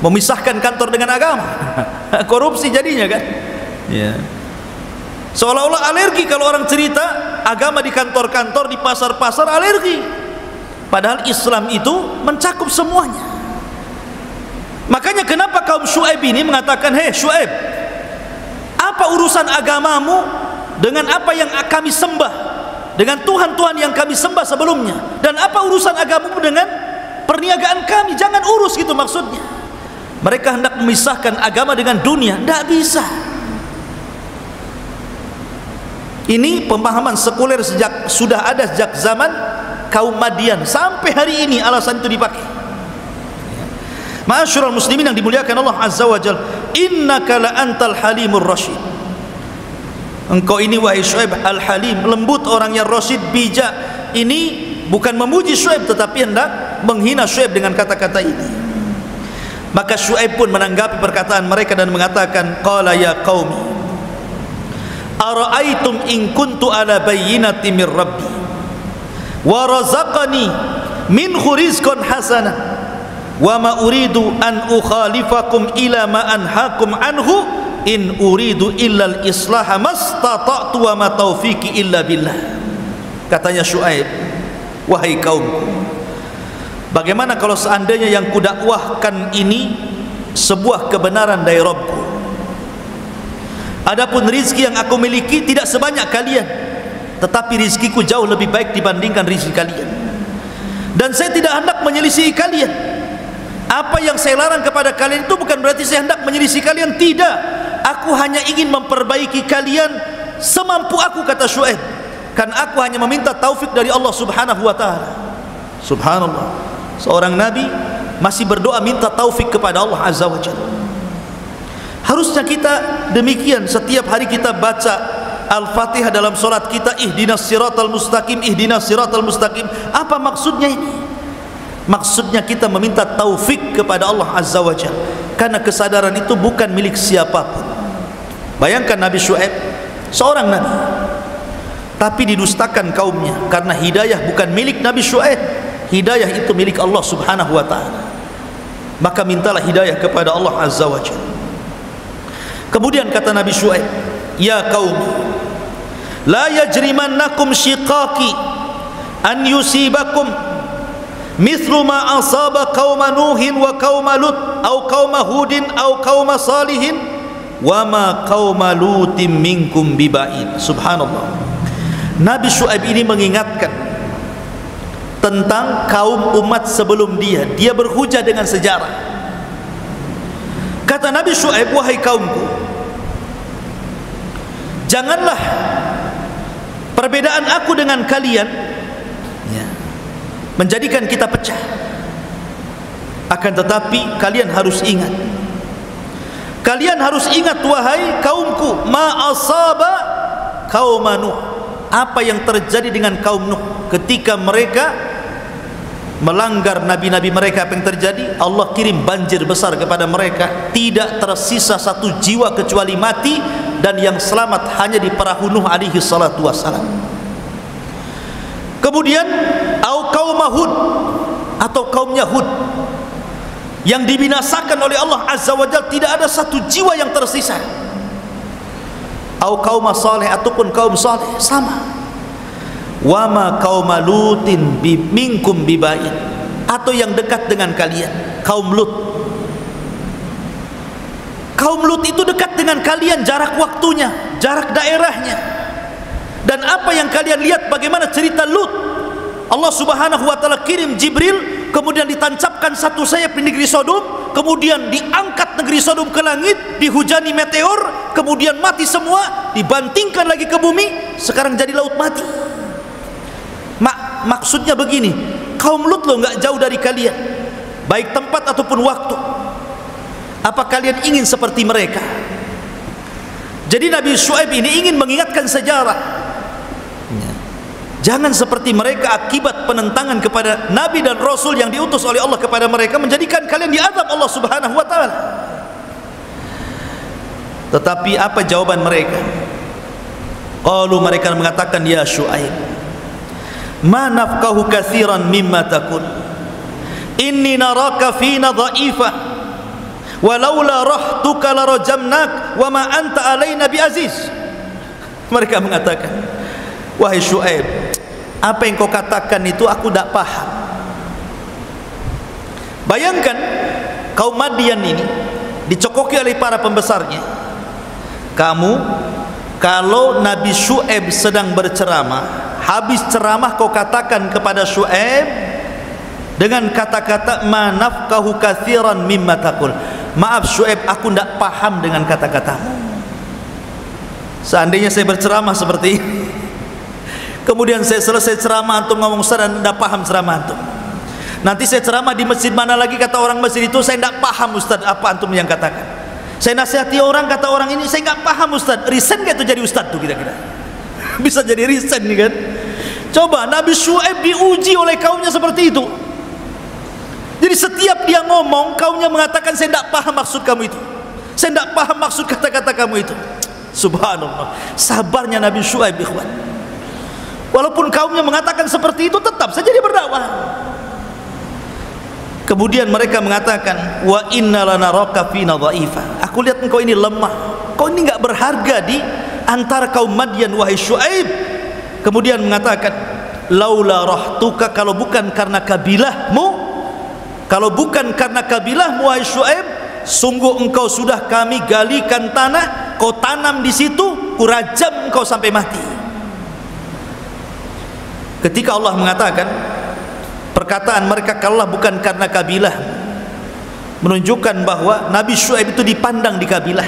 Memisahkan kantor dengan agama. Korupsi jadinya kan? Ya. Seolah-olah alergi kalau orang cerita agama di kantor-kantor, di pasar-pasar, alergi. Padahal Islam itu mencakup semuanya. Makanya kenapa kaum Syuaib ini mengatakan, hei Syuaib, apa urusan agamamu dengan apa yang kami sembah, dengan Tuhan-Tuhan yang kami sembah sebelumnya, dan apa urusan agamamu dengan perniagaan kami? Jangan urus, gitu maksudnya. Mereka hendak memisahkan agama dengan dunia, tidak bisa. Ini pemahaman sekuler sudah ada sejak zaman kaum Madian sampai hari ini. Alasan itu dipakai. Ma'asyiral muslimin yang dimuliakan Allah Azza wa Jalla, innaka la antal halimur rasyid. Engkau ini wahai Syuaib al-halim, lembut, orang yang rasyid, bijak. Ini bukan memuji Syuaib tetapi hendak menghina Syuaib dengan kata-kata ini. Maka Syuaib pun menanggapi perkataan mereka dan mengatakan, qala ya qaumi ara'aitum in kuntu ala bayyinati min rabbi wa razaqani minhu rizqan hasana wa ma uridu an ukhalifakum ila ma anhaakum anhu in uridu illa al-islaha mastata'tu wa ma taufiqi illa billah. Katanya Syuaib, wahai kaumku, bagaimana kalau seandainya yang kudakwahkan ini sebuah kebenaran dari Rabbku, adapun rizki yang aku miliki tidak sebanyak kalian, tetapi rizkiku jauh lebih baik dibandingkan rizki kalian, dan saya tidak hendak menyelisihi kalian. Apa yang saya larang kepada kalian itu bukan berarti saya hendak menyelisihi kalian, tidak. Aku hanya ingin memperbaiki kalian semampu aku, kata Syuaib. Kan aku hanya meminta taufik dari Allah Subhanahu wa ta'ala. Subhanallah, seorang nabi masih berdoa minta taufik kepada Allah Azza wa Jalla. Harusnya kita demikian. Setiap hari kita baca Al-Fatihah dalam solat kita, ihdinas siratal mustaqim, ihdinas siratal mustaqim. Apa maksudnya ini? Maksudnya kita meminta taufik kepada Allah Azza wa Jalla, karena kesadaran itu bukan milik siapapun. Bayangkan Nabi Syuaib, seorang nabi, tapi didustakan kaumnya, karena hidayah bukan milik Nabi Syuaib, hidayah itu milik Allah Subhanahu wa ta'ala. Maka mintalah hidayah kepada Allah Azza wa Jalla. Kemudian kata Nabi Syuaib, ya qaumi, la yajrimannakum shiqaqi an yusibakum mithlu ma asaba qauma nuhin wa qauma lut au qauma hudin au qauma salihin wa ma qauma lutim minkum biba'id. Subhanallah. Nabi Syuaib ini mengingatkan tentang kaum umat sebelum dia. Dia berhujah dengan sejarah. Kata Nabi Syuaib, wahai kaumku, janganlah perbedaan aku dengan kalian menjadikan kita pecah. Akan tetapi kalian harus ingat, wahai kaumku, ma asaba kaum Nuh, apa yang terjadi dengan kaum Nuh ketika mereka melanggar nabi-nabi mereka. Apa yang terjadi? Allah kirim banjir besar kepada mereka, tidak tersisa satu jiwa kecuali mati, dan yang selamat hanya di perahu Nuh alaihi salatu wassalam. Kemudian au kaum Hud, atau kaumnya Hud, yang dibinasakan oleh Allah Azza wa Jalla, tidak ada satu jiwa yang tersisa. Au kaum Saleh, ataupun kaum Saleh, sama. Wa ma kaum Lutin minkum bibaid, atau yang dekat dengan kalian, kaum Lut. Kaum Lut itu dekat dengan kalian, jarak waktunya, jarak daerahnya. Dan apa yang kalian lihat bagaimana cerita Lut, Allah Subhanahu wa ta'ala kirim Jibril, kemudian ditancapkan satu sayap di negeri Sodom, kemudian diangkat negeri Sodom ke langit, dihujani meteor, kemudian mati semua, dibantingkan lagi ke bumi, sekarang jadi laut mati. Maksudnya begini, kaum Lut loh nggak jauh dari kalian, baik tempat ataupun waktu. Apa kalian ingin seperti mereka? Jadi Nabi Syuaib ini ingin mengingatkan sejarah. Jangan seperti mereka akibat penentangan kepada Nabi dan Rasul yang diutus oleh Allah kepada mereka, menjadikan kalian diazab Allah Subhanahu wa ta'ala. Tetapi apa jawaban mereka? Qalu, mereka mengatakan, ya Syuaib, ma nafqahu katsiran mimma taqul, inni naraka fina dha'ifah, walaula rahtuka larajamnak wa ma anta alaina biaziz. Mereka mengatakan, wahai Syuaib, apa yang kau katakan itu aku tidak paham. Bayangkan kaum Madian ini dicokoki oleh para pembesarnya. Kamu, kalau Nabi Syuaib sedang berceramah, habis ceramah kau katakan kepada Syuaib dengan kata-kata ma nafqahu katsiran mimma taqul, maaf Syuaib, aku tidak paham dengan kata-katamu. Seandainya saya berceramah seperti ini, kemudian saya selesai ceramah, antum ngomong Ustaz dan tidak paham ceramah antum, nanti saya ceramah di masjid mana lagi, kata orang masjid itu, saya tidak paham Ustaz apa antum yang katakan. Saya nasihati orang, kata orang ini, saya nggak paham Ustaz. Resign gak itu jadi Ustaz tuh kira-kira? Bisa jadi resign nih kan? Coba Nabi Syuaib diuji oleh kaumnya seperti itu. Jadi setiap dia ngomong, kaumnya mengatakan, saya tidak paham maksud kamu itu, saya tidak paham maksud kata-kata kamu itu. Subhanallah, sabarnya Nabi Syuaib, ikhwan. Walaupun kaumnya mengatakan seperti itu, tetap saja dia berdakwah. Kemudian mereka mengatakan, wa inna lanaraka fina dha'ifa, aku lihat engkau ini lemah, kau ini enggak berharga di antara kaum Madian, wahai Syuaib. Kemudian mengatakan, laula rahtuka, kalau bukan karena kabilahmu, wahai Syuaib, sungguh engkau sudah kami galikan tanah, kau tanam di situ, kurajam engkau sampai mati. Ketika Allah mengatakan perkataan mereka, kalaulah bukan karena kabilah, menunjukkan bahwa Nabi Syuaib itu dipandang di kabilah,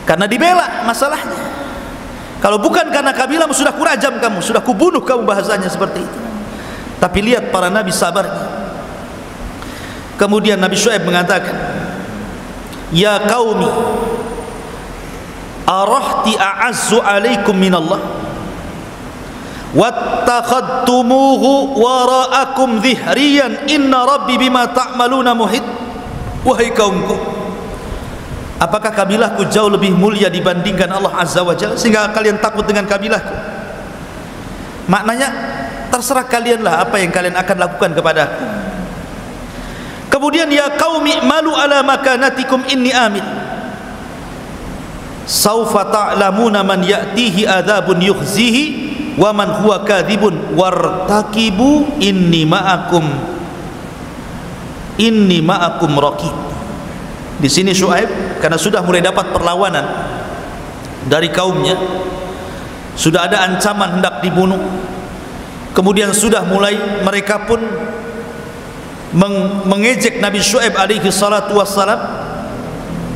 karena dibela masalahnya. Kalau bukan karena kabilah, sudah kurajam kamu, sudah kubunuh kamu, bahasanya seperti itu. Tapi lihat para nabi sabarnya. Kemudian Nabi Syuaib mengatakan, ya qaumi, arahti a'azzu alaikum minallah, wattakhadtumuhu wara'akum dhihriyan inna rabbi bima ta'maluna muhit. Wahai kaumku, apakah kabilahku jauh lebih mulia dibandingkan Allah Azza wa Jalla sehingga kalian takut dengan kabilahku? Maknanya terserah kalianlah apa yang kalian akan lakukan kepadaku. Kemudian ya qaumi malu ala makanatikum inni amil saufa ta'lamuna man ya'tihi adzabun yukhzihi wa man huwa kadzibun wartaqibu inni ma'akum raqib. Di sini Syuaib karena sudah mulai dapat perlawanan dari kaumnya, sudah ada ancaman hendak dibunuh, kemudian sudah mulai mereka pun mengejek Nabi Syuaib alaihi salatu wassalam,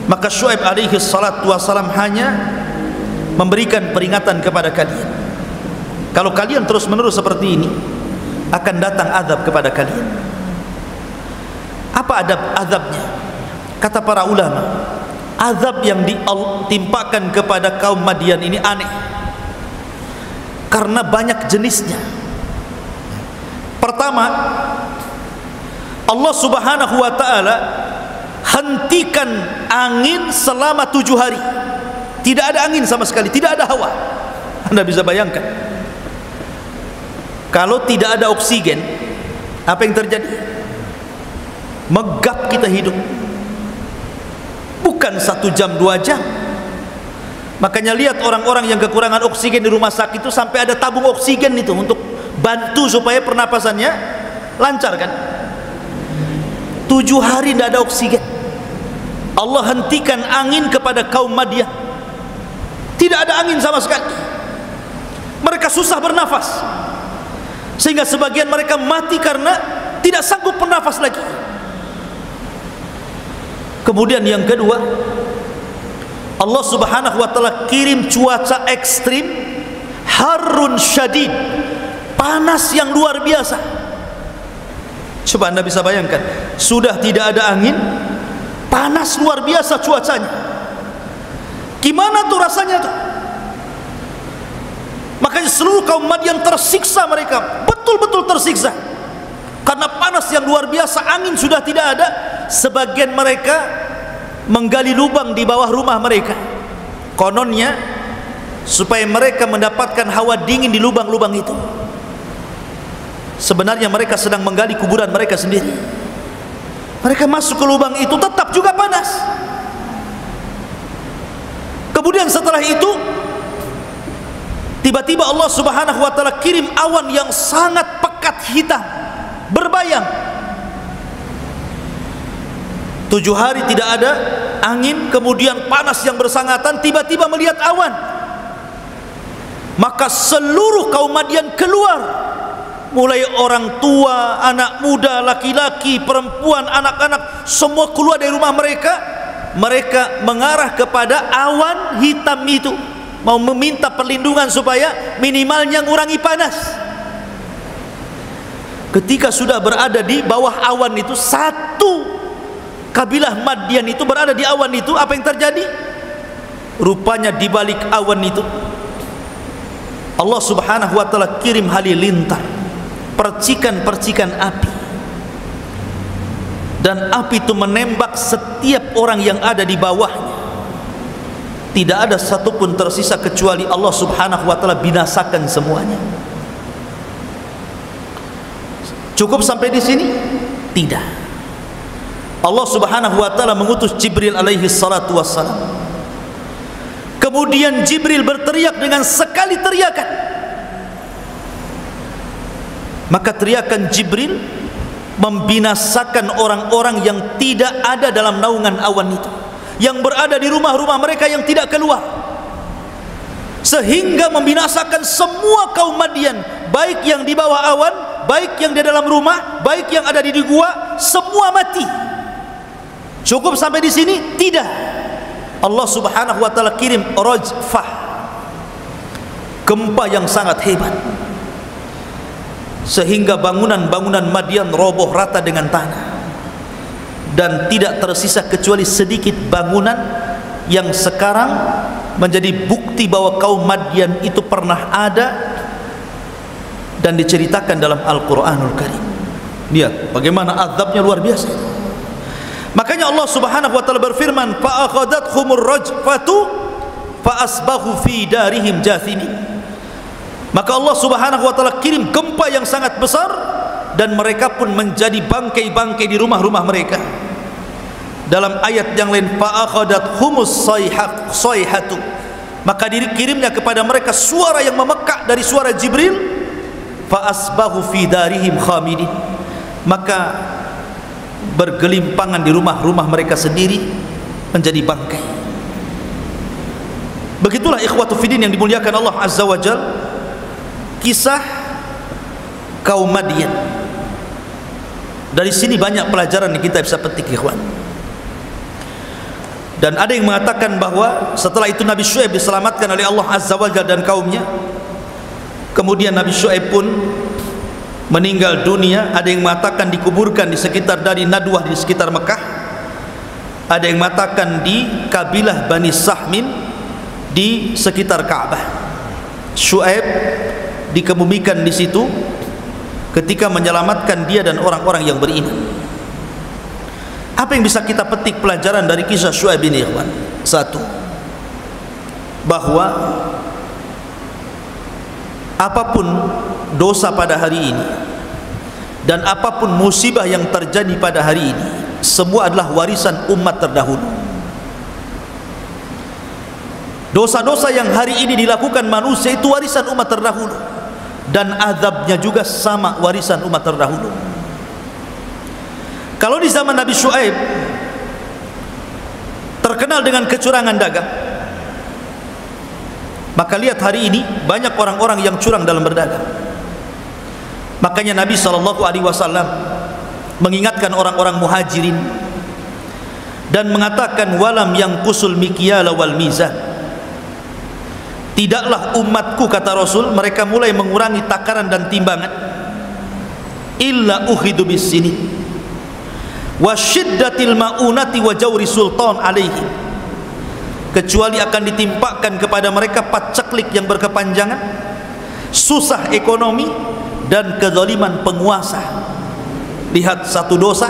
maka Syuaib alaihi salatu wassalam hanya memberikan peringatan kepada kalian, kalau kalian terus menerus seperti ini akan datang azab kepada kalian. Apa azabnya? Kata para ulama, azab yang ditimpakan kepada kaum Madian ini aneh karena banyak jenisnya. Pertama, Allah Subhanahu wa ta'ala hentikan angin selama 7 hari. Tidak ada angin sama sekali, tidak ada hawa. Anda bisa bayangkan, kalau tidak ada oksigen, apa yang terjadi? Megap kita hidup, bukan 1 jam 2 jam. Makanya lihat orang-orang yang kekurangan oksigen di rumah sakit itu sampai ada tabung oksigen itu untuk bantu supaya pernapasannya lancar kan. 7 hari tidak ada oksigen. Allah hentikan angin kepada kaum Madian, tidak ada angin sama sekali. Mereka susah bernafas sehingga sebagian mereka mati karena tidak sanggup bernafas lagi. Kemudian yang kedua, Allah Subhanahu wa ta'ala kirim cuaca ekstrim, harun syadid, panas yang luar biasa. Coba Anda bisa bayangkan, sudah tidak ada angin, panas luar biasa cuacanya. Gimana tuh rasanya tuh? Makanya seluruh kaum Madian tersiksa, mereka betul-betul tersiksa karena panas yang luar biasa, angin sudah tidak ada. Sebagian mereka menggali lubang di bawah rumah mereka, kononnya supaya mereka mendapatkan hawa dingin di lubang-lubang itu. Sebenarnya mereka sedang menggali kuburan mereka sendiri. Mereka masuk ke lubang itu tetap juga panas. Kemudian setelah itu tiba-tiba Allah Subhanahu wa ta'ala kirim awan yang sangat pekat hitam berbayang. 7 hari tidak ada angin, kemudian panas yang bersangatan, tiba-tiba melihat awan. Maka seluruh kaum Madian keluar, mulai orang tua, anak muda, laki-laki, perempuan, anak-anak, semua keluar dari rumah mereka. Mereka mengarah kepada awan hitam itu, mau meminta perlindungan supaya minimalnya ngurangi panas. Ketika sudah berada di bawah awan itu, satu kabilah Madian itu berada di awan itu, apa yang terjadi? Rupanya di balik awan itu Allah Subhanahu wa ta'ala kirim halilintar, percikan-percikan api, dan api itu menembak setiap orang yang ada di bawahnya. Tidak ada satupun tersisa kecuali Allah Subhanahu wa ta'ala binasakan semuanya. Cukup sampai di sini? Tidak. Allah Subhanahu wa ta'ala mengutus Jibril alaihi salatu wassalam. Kemudian Jibril berteriak dengan sekali teriakan, maka teriakan Jibril membinasakan orang-orang yang tidak ada dalam naungan awan itu, yang berada di rumah-rumah mereka yang tidak keluar, sehingga membinasakan semua kaum Madian, baik yang di bawah awan, baik yang di dalam rumah, baik yang ada di gua, semua mati. Cukup sampai di sini? Tidak. Allah Subhanahu wa ta'ala kirim rajfah, gempa yang sangat hebat, sehingga bangunan-bangunan Madian roboh rata dengan tanah, dan tidak tersisa kecuali sedikit bangunan yang sekarang menjadi bukti bahwa kaum Madian itu pernah ada dan diceritakan dalam Al-Quranul Karim. Lihat bagaimana azabnya luar biasa. Makanya Allah Subhanahu wa taala berfirman, fa akhadathumur rajfatu fa asbahu fi darihim jathimin. Maka Allah Subhanahu wa taala kirim gempa yang sangat besar dan mereka pun menjadi bangkai-bangkai di rumah-rumah mereka. Dalam ayat yang lain, fa akhadathhumus sayhatu, maka dikirimnya kepada mereka suara yang memekak dari suara Jibril, fa asbahu fi darihim khamidin, maka bergelimpangan di rumah-rumah mereka sendiri menjadi bangkai. Begitulah ikhwatu fiddin yang dimuliakan Allah Azza wa Jal, kisah kaum Madian. Dari sini banyak pelajaran yang kita bisa petik, ikhwan. Dan ada yang mengatakan bahwa setelah itu Nabi Syuaib diselamatkan oleh Allah Azza wa Jalla dan kaumnya. Kemudian Nabi Syuaib pun meninggal dunia. Ada yang mengatakan dikuburkan di sekitar dari Nadwah di sekitar Mekah. Ada yang mengatakan di kabilah Bani Sahmin di sekitar Ka'bah. Syuaib dikebumikan di situ ketika menyelamatkan dia dan orang-orang yang beriman. Apa yang bisa kita petik pelajaran dari kisah Syuaib ini, ikhwan? Satu, bahwa apapun dosa pada hari ini dan apapun musibah yang terjadi pada hari ini, semua adalah warisan umat terdahulu. Dosa-dosa yang hari ini dilakukan manusia itu warisan umat terdahulu, dan azabnya juga sama warisan umat terdahulu. Kalau di zaman Nabi Syuaib terkenal dengan kecurangan dagang, maka lihat hari ini banyak orang-orang yang curang dalam berdagang. Makanya Nabi SAW mengingatkan orang-orang muhajirin dan mengatakan, walam yang kusul mikyala wal mizan, tidaklah umatku, kata Rasul, mereka mulai mengurangi takaran dan timbangan, illa ukhidu bis sini wa syiddatil ma'unati wa jawri sultan alaihi, kecuali akan ditimpakan kepada mereka paceklik yang berkepanjangan, susah ekonomi, dan kezaliman penguasa. Lihat, satu dosa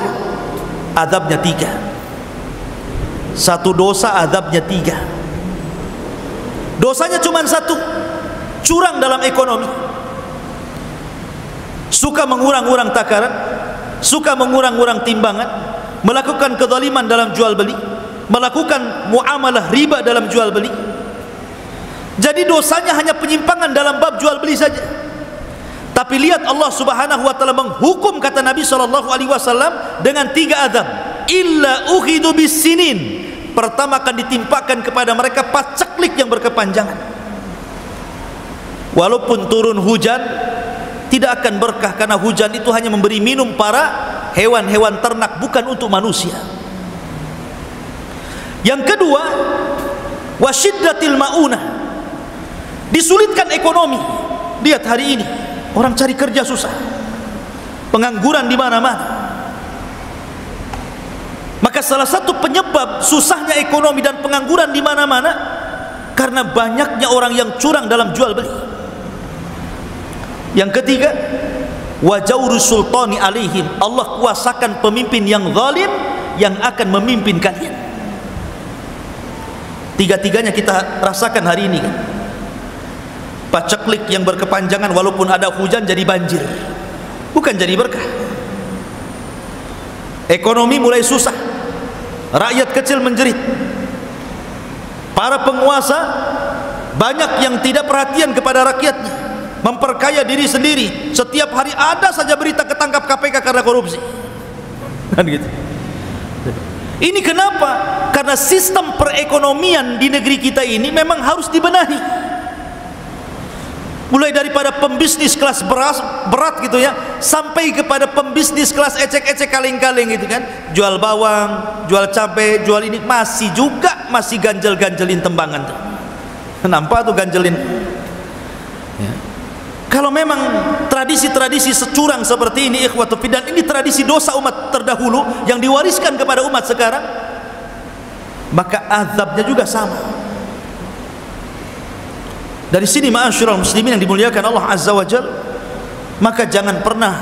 azabnya 3. Satu dosa azabnya 3. Dosanya cuma satu, curang dalam ekonomi, suka mengurang-urang takaran, suka mengurang-urang timbangan, melakukan kezaliman dalam jual beli, melakukan muamalah riba dalam jual beli. Jadi dosanya hanya penyimpangan dalam bab jual beli saja. Tapi lihat Allah Subhanahu wa taala menghukum, kata Nabi SAW, dengan 3 azab. Illa ukhidu bis sinin, pertama akan ditimpakan kepada mereka paceklik yang berkepanjangan. Walaupun turun hujan, tidak akan berkah, karena hujan itu hanya memberi minum para hewan-hewan ternak, bukan untuk manusia. Yang kedua, wasyiddatil ma'unah, disulitkan ekonomi. Lihat hari ini orang cari kerja susah, pengangguran di mana-mana. Maka salah satu penyebab susahnya ekonomi dan pengangguran di mana-mana karena banyaknya orang yang curang dalam jual beli. Yang ketiga, wa jawru sultani alaihim, Allah kuasakan pemimpin yang zalim yang akan memimpin kalian. Tiga-tiganya kita rasakan hari ini, kan? Paceklik yang berkepanjangan, walaupun ada hujan jadi banjir, bukan jadi berkah. Ekonomi mulai susah, rakyat kecil menjerit. Para penguasa banyak yang tidak perhatian kepada rakyatnya, memperkaya diri sendiri. Setiap hari ada saja berita ketangkap KPK karena korupsi, kan gitu. Ini kenapa? Karena sistem perekonomian di negeri kita ini memang harus dibenahi. Mulai daripada pembisnis kelas berat gitu ya, sampai kepada pembisnis kelas ecek-ecek kaleng-kaleng gitu kan. Jual bawang, jual cabai, jual ini, masih ganjel-ganjelin tembangan tuh. Nampak tuh ganjelin ya. Kalau memang tradisi-tradisi securang seperti ini, ikhwatu fiddin, ini tradisi dosa umat terdahulu yang diwariskan kepada umat sekarang, maka azabnya juga sama. Dari sini ma'asyiral muslimin yang dimuliakan Allah Azza wa Jalla, Maka jangan pernah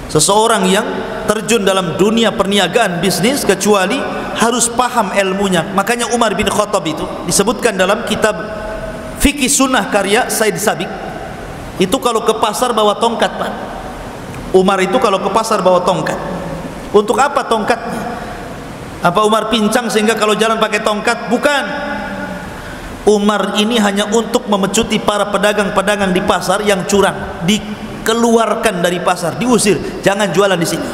seseorang yang terjun dalam dunia perniagaan bisnis kecuali harus paham ilmunya. Makanya Umar bin Khattab itu disebutkan dalam kitab Fikih Sunnah karya Said Sabiq, itu kalau ke pasar bawa tongkat, Pak. Umar itu kalau ke pasar bawa tongkat. Untuk apa tongkatnya? Apa Umar pincang sehingga kalau jalan pakai tongkat? Bukan. Umar ini hanya untuk memecuti para pedagang-pedagang di pasar yang curang, dikeluarkan dari pasar, diusir, jangan jualan di sini.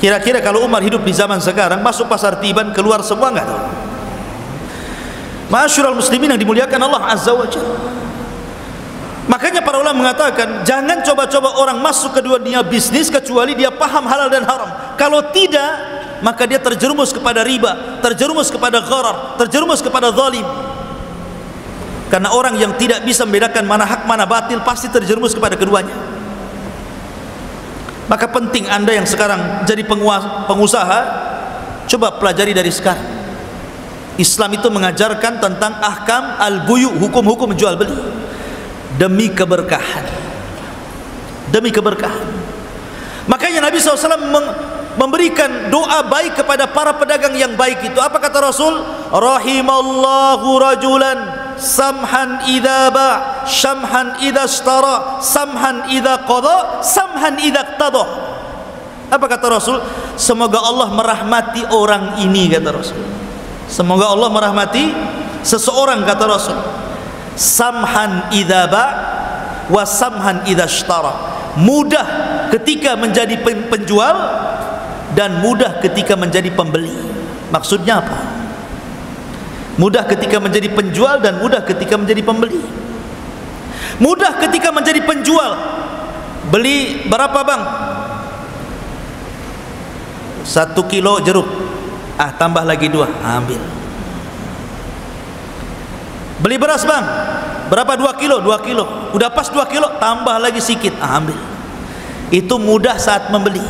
Kira-kira kalau Umar hidup di zaman sekarang, masuk pasar Tiban, keluar semua, enggak tahu. Ma'asyiral muslimin yang dimuliakan Allah Azza wa Jalla. Makanya para ulama mengatakan jangan coba-coba orang masuk ke dunia bisnis kecuali dia paham halal dan haram. Kalau tidak, maka dia terjerumus kepada riba, terjerumus kepada gharar, terjerumus kepada zalim. Karena orang yang tidak bisa membedakan mana hak mana batil pasti terjerumus kepada keduanya. Maka penting Anda yang sekarang jadi pengusaha, coba pelajari dari sekarang. Islam itu mengajarkan tentang ahkam al-buyu, hukum-hukum jual beli, demi keberkahan, demi keberkahan. Makanya Nabi SAW memberikan doa baik kepada para pedagang yang baik itu. Apa kata Rasul? Rahimallahu rajulan samhan idza ba', syamhan idza ishtara, samhan idza qada, samhan idza iqtada. Apa kata Rasul? Semoga Allah merahmati orang ini, kata Rasul. Semoga Allah merahmati seseorang, kata Rasul. Samhan idza ba' wa samhan idza ishtara. Mudah ketika menjadi penjual dan mudah ketika menjadi pembeli. Maksudnya apa? Mudah ketika menjadi penjual dan mudah ketika menjadi pembeli. Mudah ketika menjadi penjual. Beli berapa, Bang? 1 kilo jeruk. Tambah lagi 2, ambil. Beli beras, Bang, berapa? 2 kilo, 2 kilo. Udah pas 2 kilo, tambah lagi sedikit, ambil. Itu mudah saat membeli.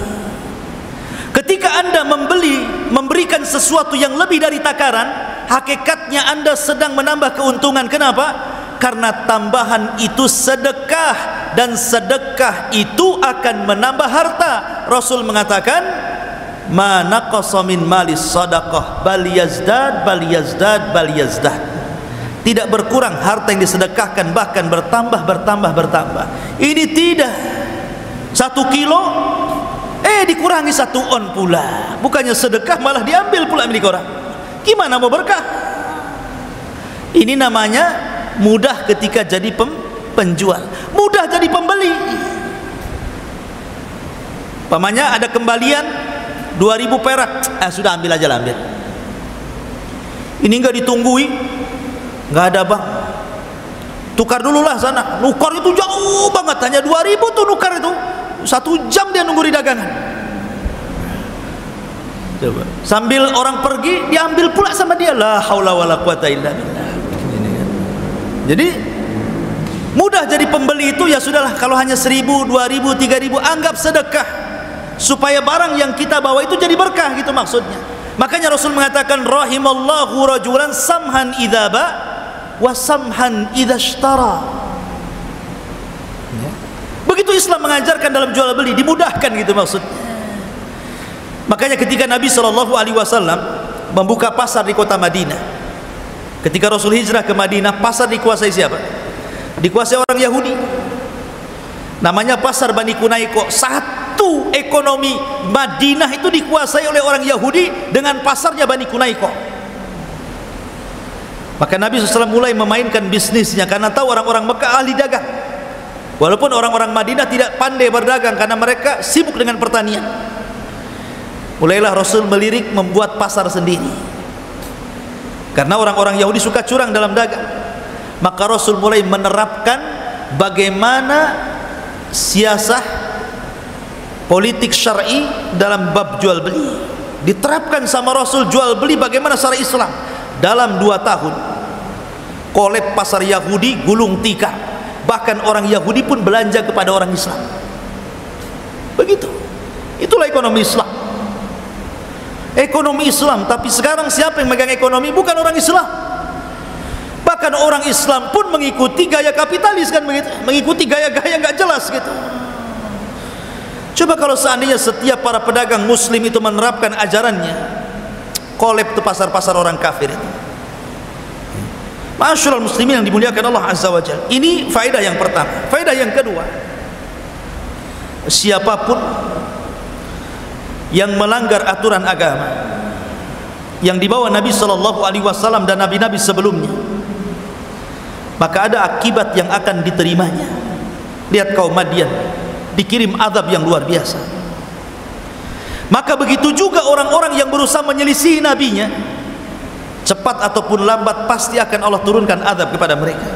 Ketika Anda membeli, memberikan sesuatu yang lebih dari takaran, hakikatnya Anda sedang menambah keuntungan. Kenapa? Karena tambahan itu sedekah, dan sedekah itu akan menambah harta. Rasul mengatakan, ma naqasa min malis sadaqah bal yazdad bal yazdad bal yazdad. Tidak berkurang harta yang disedekahkan, bahkan bertambah, bertambah, bertambah. Ini tidak. 1 kilo dikurangi 1 on pula. Bukannya sedekah, malah diambil pula milik orang. Gimana mau berkah? Ini namanya mudah ketika jadi penjual, mudah jadi pembeli. Pamannya ada kembalian 2.000 perak, sudah ambil aja lah, ambil. Ini enggak ditunggui, enggak ada, Bang, tukar dulu lah sana. Nukar itu jauh banget, hanya 2.000 tuh nukar itu. 1 jam dia nunggu di dagangan. Coba. Sambil orang pergi, diambil pula sama dia. La haula wala quwata illa billah. Jadi mudah jadi pembeli itu, ya sudahlah, kalau hanya 1.000, 2.000, 3.000 anggap sedekah, supaya barang yang kita bawa itu jadi berkah, gitu maksudnya. Makanya Rasul mengatakan rahimallahu rajulan samhan idza ba wa samhan idza ishtara. Begitu Islam mengajarkan dalam jual beli, dimudahkan, gitu maksudnya. Makanya ketika Nabi SAW membuka pasar di kota Madinah, ketika Rasul hijrah ke Madinah, pasar dikuasai siapa? Dikuasai orang Yahudi. Namanya pasar Bani Kunaiko. Satu ekonomi Madinah itu dikuasai oleh orang Yahudi dengan pasarnya Bani Kunaiko. Maka Nabi SAW mulai memainkan bisnisnya, karena tahu orang-orang Mekah ahli dagang. Walaupun orang-orang Madinah tidak pandai berdagang karena mereka sibuk dengan pertanian. Mulailah Rasul melirik membuat pasar sendiri, karena orang-orang Yahudi suka curang dalam dagang. Maka Rasul mulai menerapkan bagaimana siasah politik syar'i dalam bab jual beli. Diterapkan sama Rasul jual beli bagaimana secara Islam. Dalam 2 tahun kolab pasar Yahudi gulung tikar, bahkan orang Yahudi pun belanja kepada orang Islam. Begitu. Itulah ekonomi Islam. Ekonomi Islam. Tapi sekarang siapa yang megang ekonomi? Bukan orang Islam. Bahkan orang Islam pun mengikuti gaya kapitalis kan begitu, mengikuti gaya-gaya nggak jelas gitu. Coba kalau seandainya setiap para pedagang muslim itu menerapkan ajarannya, kolab itu pasar-pasar orang kafir itu. Ma'asyiral muslimin yang dimuliakan Allah Azza wa Jalla. Ini faedah yang pertama. Faedah yang kedua, siapapun yang melanggar aturan agama yang dibawa Nabi sallallahu alaihi wasallam dan nabi-nabi sebelumnya, maka ada akibat yang akan diterimanya. Lihat kaum Madian dikirim azab yang luar biasa. Maka begitu juga orang-orang yang berusaha menyelisihi nabinya, cepat ataupun lambat pasti akan Allah turunkan azab kepada mereka.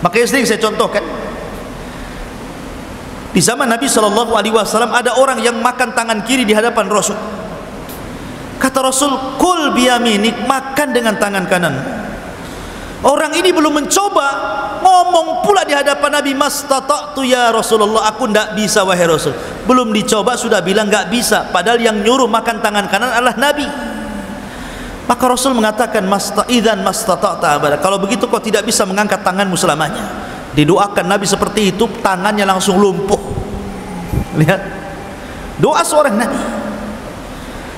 Makanya sering saya contohkan, di zaman Nabi sallallahu alaihi wasallam ada orang yang makan tangan kiri di hadapan Rasul. Kata Rasul, "Kul biyaminik," makan dengan tangan kanan. Orang ini belum mencoba, ngomong pula di hadapan Nabi, "Mastata'tu ya Rasulullah," aku tidak bisa wahai Rasul. Belum dicoba sudah bilang nggak bisa, padahal yang nyuruh makan tangan kanan adalah Nabi. Maka Rasul mengatakan, "Idzan mastata'ta abada." Kalau begitu kau tidak bisa mengangkat tanganmu selamanya. Didoakan Nabi seperti itu, tangannya langsung lumpuh. Lihat doa seorang Nabi.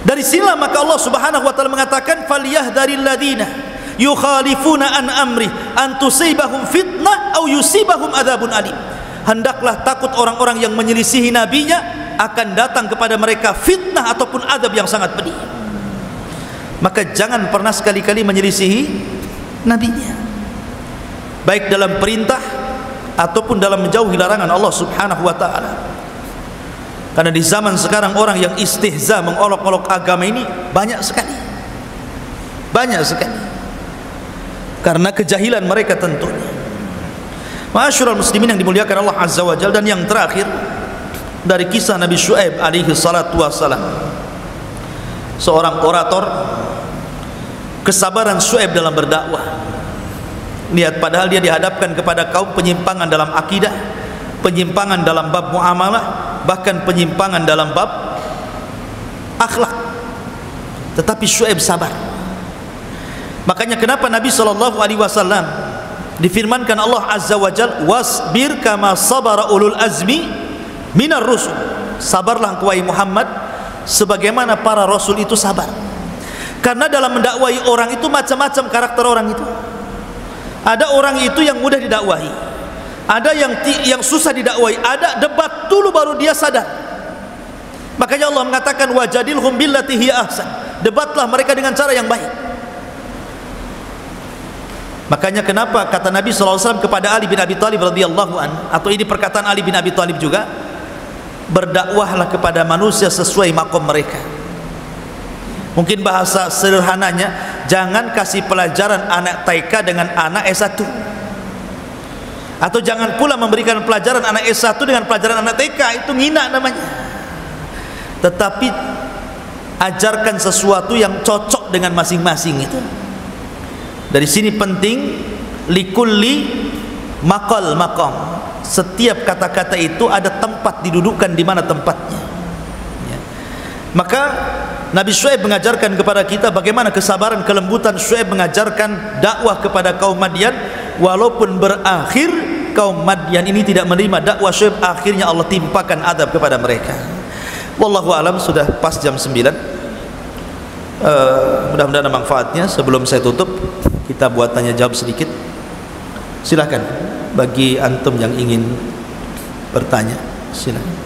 Dari sinilah maka Allah Subhanahu wa taala mengatakan, "Falyahdharil ladzina yukhalifuna an amri an tusibahum fitnah aw yusibahum adzabun alim." Hendaklah takut orang-orang yang menyelisihi nabinya, akan datang kepada mereka fitnah ataupun azab yang sangat pedih. Maka jangan pernah sekali-kali menyelisihi nabinya, baik dalam perintah ataupun dalam menjauhi larangan Allah Subhanahu wa taala. Karena di zaman sekarang orang yang istihza mengolok-olok agama ini banyak sekali. Banyak sekali. Karena kejahilan mereka tentunya. Ma'asyiral muslimin yang dimuliakan Allah Azza wa Jalla. Dan yang terakhir dari kisah Nabi Syuaib alaihi salatu wassalam, seorang orator, kesabaran Syuaib dalam berdakwah. Lihat, padahal dia dihadapkan kepada kaum penyimpangan dalam akidah, penyimpangan dalam bab muamalah, bahkan penyimpangan dalam bab akhlak, tetapi Syuaib sabar. Makanya kenapa Nabi sallallahu alaihi wasallam difirmankan Allah Azza wa Jalla, "Wasbir kama sabara ulul azmi minar rusul." Sabarlah engkau wahai Muhammad sebagaimana para rasul itu sabar. Karena dalam mendakwai orang itu macam-macam karakter orang itu. Ada orang itu yang mudah didakwahi, ada yang susah didakwai, ada debat dulu baru dia sadar. Makanya Allah mengatakan, "Wajadilhum billati hiya ahsan." Debatlah mereka dengan cara yang baik. Makanya kenapa kata Nabi SAW kepada Ali bin Abi Thalib radhiyallahu an, atau ini perkataan Ali bin Abi Thalib juga, berdakwahlah kepada manusia sesuai makom mereka. Mungkin bahasa sederhananya, jangan kasih pelajaran anak TK dengan anak S1, atau jangan pula memberikan pelajaran anak S1 dengan pelajaran anak TK, itu ngina namanya. Tetapi ajarkan sesuatu yang cocok dengan masing-masing itu. Dari sini penting, likulli maqal maqam. Setiap kata-kata itu ada tempat didudukkan di mana tempatnya. Ya. Maka Nabi Syuaib mengajarkan kepada kita bagaimana kesabaran, kelembutan Syuaib mengajarkan dakwah kepada kaum Madian, walaupun berakhir kaum Madian ini tidak menerima dakwah Syuaib, akhirnya Allah timpakan adab kepada mereka. Wallahu alam, sudah pas jam 9. Mudah-mudahan ada manfaatnya. Sebelum saya tutup, kita buat tanya jawab sedikit. Silakan bagi antum yang ingin bertanya, silakan.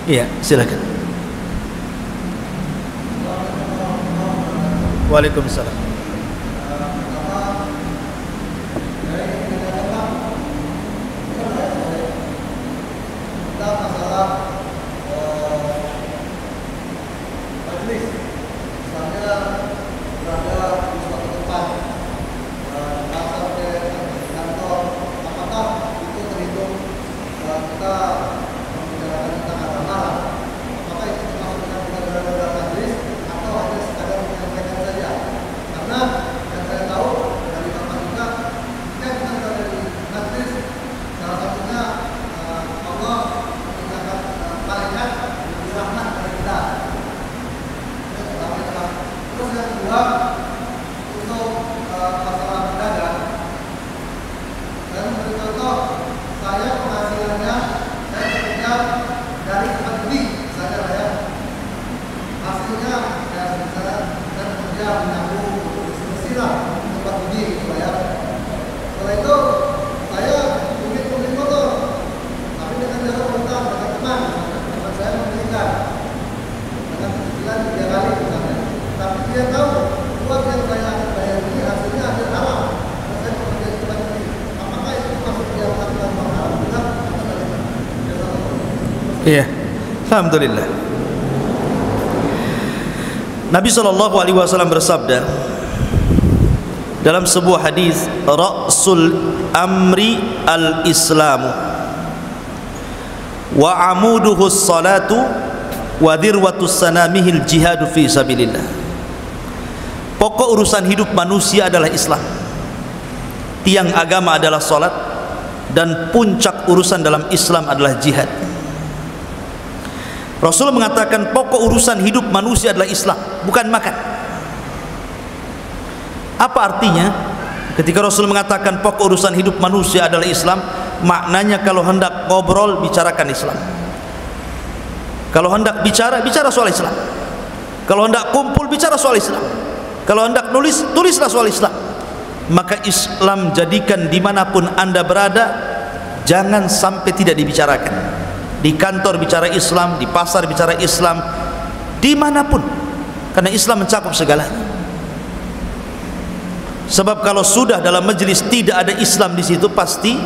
Iya, silakan. Waalaikumsalam. pastinya saya bekerja menyambung mesin-mesin tempat uji gitu ya. Setelah itu saya mungkin motor, tapi dengan cara berutang dengan teman saya membelikan dengan cicilan 3 kali misalnya. Tapi dia tahu uang yang saya akan bayar ini hasilnya hasil haram. Saya bekerja di tempat ini. Apakah itu masuk dia melakukan haram? Bukan atau bagaimana? Iya, alhamdulillah. Nabi SAW bersabda dalam sebuah hadis, ra'sul amri al-islamu wa amuduhu salatu wa dirwatus sanamihil jihadu fi sabilillah. Pokok urusan hidup manusia adalah Islam, tiang agama adalah salat, dan puncak urusan dalam Islam adalah jihad. Rasul mengatakan pokok urusan hidup manusia adalah Islam, bukan makan. Apa artinya ketika Rasul mengatakan pokok urusan hidup manusia adalah Islam? Maknanya kalau hendak ngobrol, bicarakan Islam. Kalau hendak bicara, bicara soal Islam. Kalau hendak kumpul, bicara soal Islam. Kalau hendak nulis, tulislah soal Islam. Maka Islam jadikan dimanapun Anda berada, jangan sampai tidak dibicarakan. Di kantor bicara Islam, di pasar bicara Islam, dimanapun, karena Islam mencakup segalanya. Sebab kalau sudah dalam majelis tidak ada Islam di situ, pasti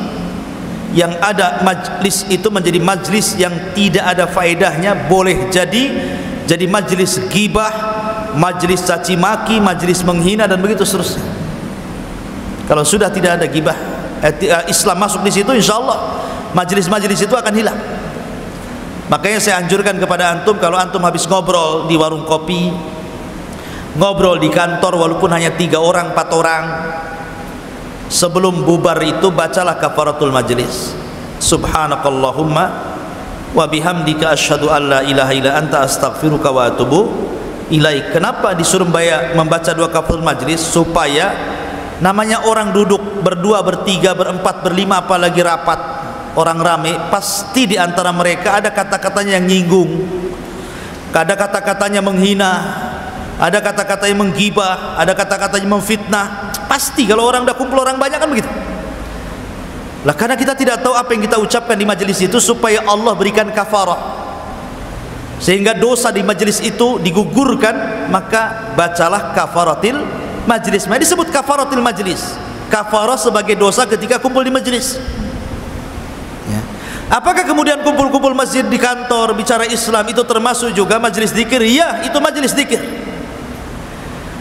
yang ada majelis itu menjadi majelis yang tidak ada faedahnya. Boleh jadi majelis ghibah, majelis caci maki, majelis menghina, dan begitu seterusnya. Kalau sudah tidak ada ghibah, Islam masuk di situ, insya Allah majelis-majelis itu akan hilang. Makanya saya anjurkan kepada antum, kalau antum habis ngobrol di warung kopi, ngobrol di kantor walaupun hanya 3 orang 4 orang, sebelum bubar itu bacalah kafaratul majlis. Subhanakallahumma wa bihamdika asyhadu an la ilaha illa anta astaghfiruka wa atubu ilaik. Kenapa disuruh membaca 2 kafaratul majlis? Supaya namanya orang duduk berdua, bertiga, berempat, berlima, apalagi rapat, orang rame, pasti di antara mereka ada kata-katanya yang nyinggung, ada kata-katanya menghina, ada kata-katanya menggibah, ada kata-katanya memfitnah. Pasti kalau orang udah kumpul orang banyak kan begitu. Lah karena kita tidak tahu apa yang kita ucapkan di majelis itu, supaya Allah berikan kafarah sehingga dosa di majelis itu digugurkan, maka bacalah kafaratil majlis. Maka disebut kafaratil majlis, kafarah sebagai dosa ketika kumpul di majelis. Ya. Apakah kemudian kumpul-kumpul masjid di kantor bicara Islam itu termasuk juga majelis zikir? Ya, itu majelis zikir.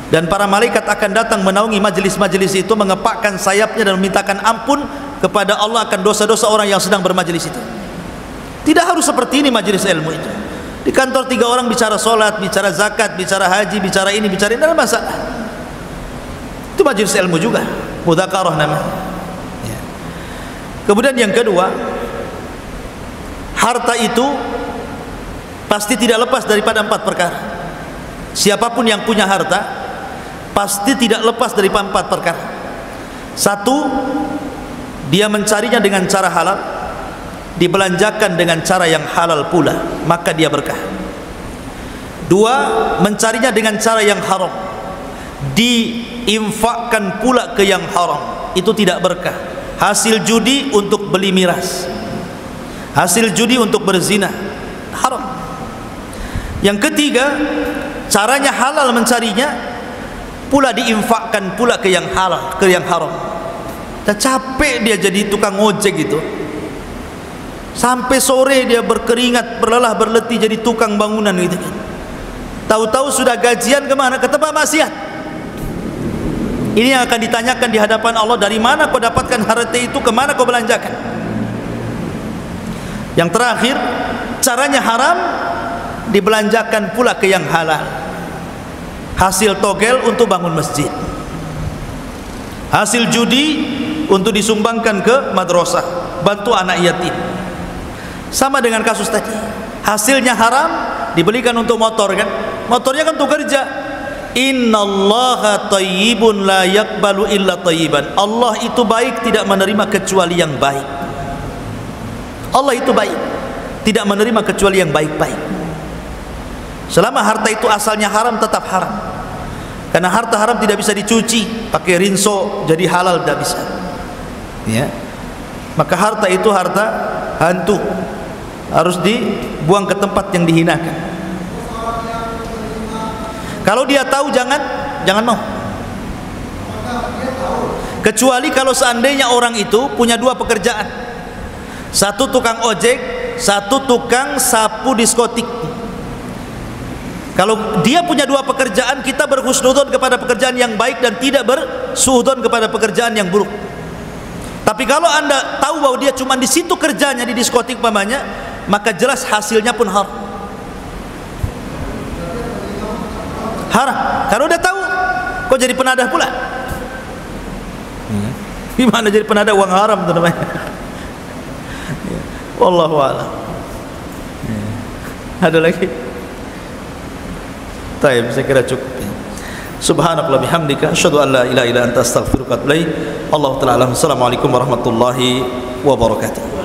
Dan para malaikat akan datang menaungi majelis-majelis itu, mengepakkan sayapnya dan memintakan ampun kepada Allah akan dosa-dosa orang yang sedang bermajelis itu. Tidak harus seperti ini majelis ilmu itu. Di kantor 3 orang bicara solat, bicara zakat, bicara haji, bicara ini, bicara ini, dalam masalah. Itu majelis ilmu juga, mudzakarah namanya. Ya. Kemudian yang kedua, harta itu pasti tidak lepas daripada 4 perkara. Siapapun yang punya harta pasti tidak lepas dari 4 perkara. 1, dia mencarinya dengan cara halal, dibelanjakan dengan cara yang halal pula, maka dia berkah. 2, mencarinya dengan cara yang haram, diinfakkan pula ke yang haram, itu tidak berkah. Hasil judi untuk beli miras, hasil judi untuk berzina, haram. Yang ketiga, caranya halal mencarinya, pula diinfakkan pula ke yang halal, ke yang haram. Tak capek dia jadi tukang ojek gitu, sampai sore dia berkeringat, berlelah berletih jadi tukang bangunan gitu kan. Tahu-tahu sudah gajian kemana? Ke tempat maksiat. Ini yang akan ditanyakan di hadapan Allah, dari mana kau dapatkan harta itu, kemana kau belanjakan? Yang terakhir, caranya haram, dibelanjakan pula ke yang halal. Hasil togel untuk bangun masjid, hasil judi untuk disumbangkan ke madrasah, bantu anak yatim. Sama dengan kasus tadi, hasilnya haram, dibelikan untuk motor kan, motornya kan untuk kerja. Innallaha thayyibun la yaqbalu illa thayyiban. Allah itu baik, tidak menerima kecuali yang baik. Allah itu baik, tidak menerima kecuali yang baik-baik. Selama harta itu asalnya haram, tetap haram. Karena harta haram tidak bisa dicuci pakai rinso jadi halal, tidak bisa. Ya. Maka harta itu harta hantu, harus dibuang ke tempat yang dihinakan. Kalau dia tahu jangan mau. Kecuali kalau seandainya orang itu punya dua pekerjaan, satu tukang ojek, satu tukang sapu diskotik. Kalau dia punya dua pekerjaan, kita berhusnudzon kepada pekerjaan yang baik dan tidak bersuudzon kepada pekerjaan yang buruk. Tapi kalau Anda tahu bahwa dia cuma di situ kerjanya, di diskotik pamannya, maka jelas hasilnya pun haram. Haram. Karena udah tahu, kok jadi penadah pula? Gimana jadi penadah uang haram itu namanya? Wallahu a'lam. Ada lagi? Taib, saya kira cukup. Subhanakallah bihamdika asyhadu an la ilaha illa anta astaghfiruka wa atubu ilaik. Allahu ta'ala alam. Assalamualaikum warahmatullahi wabarakatuh.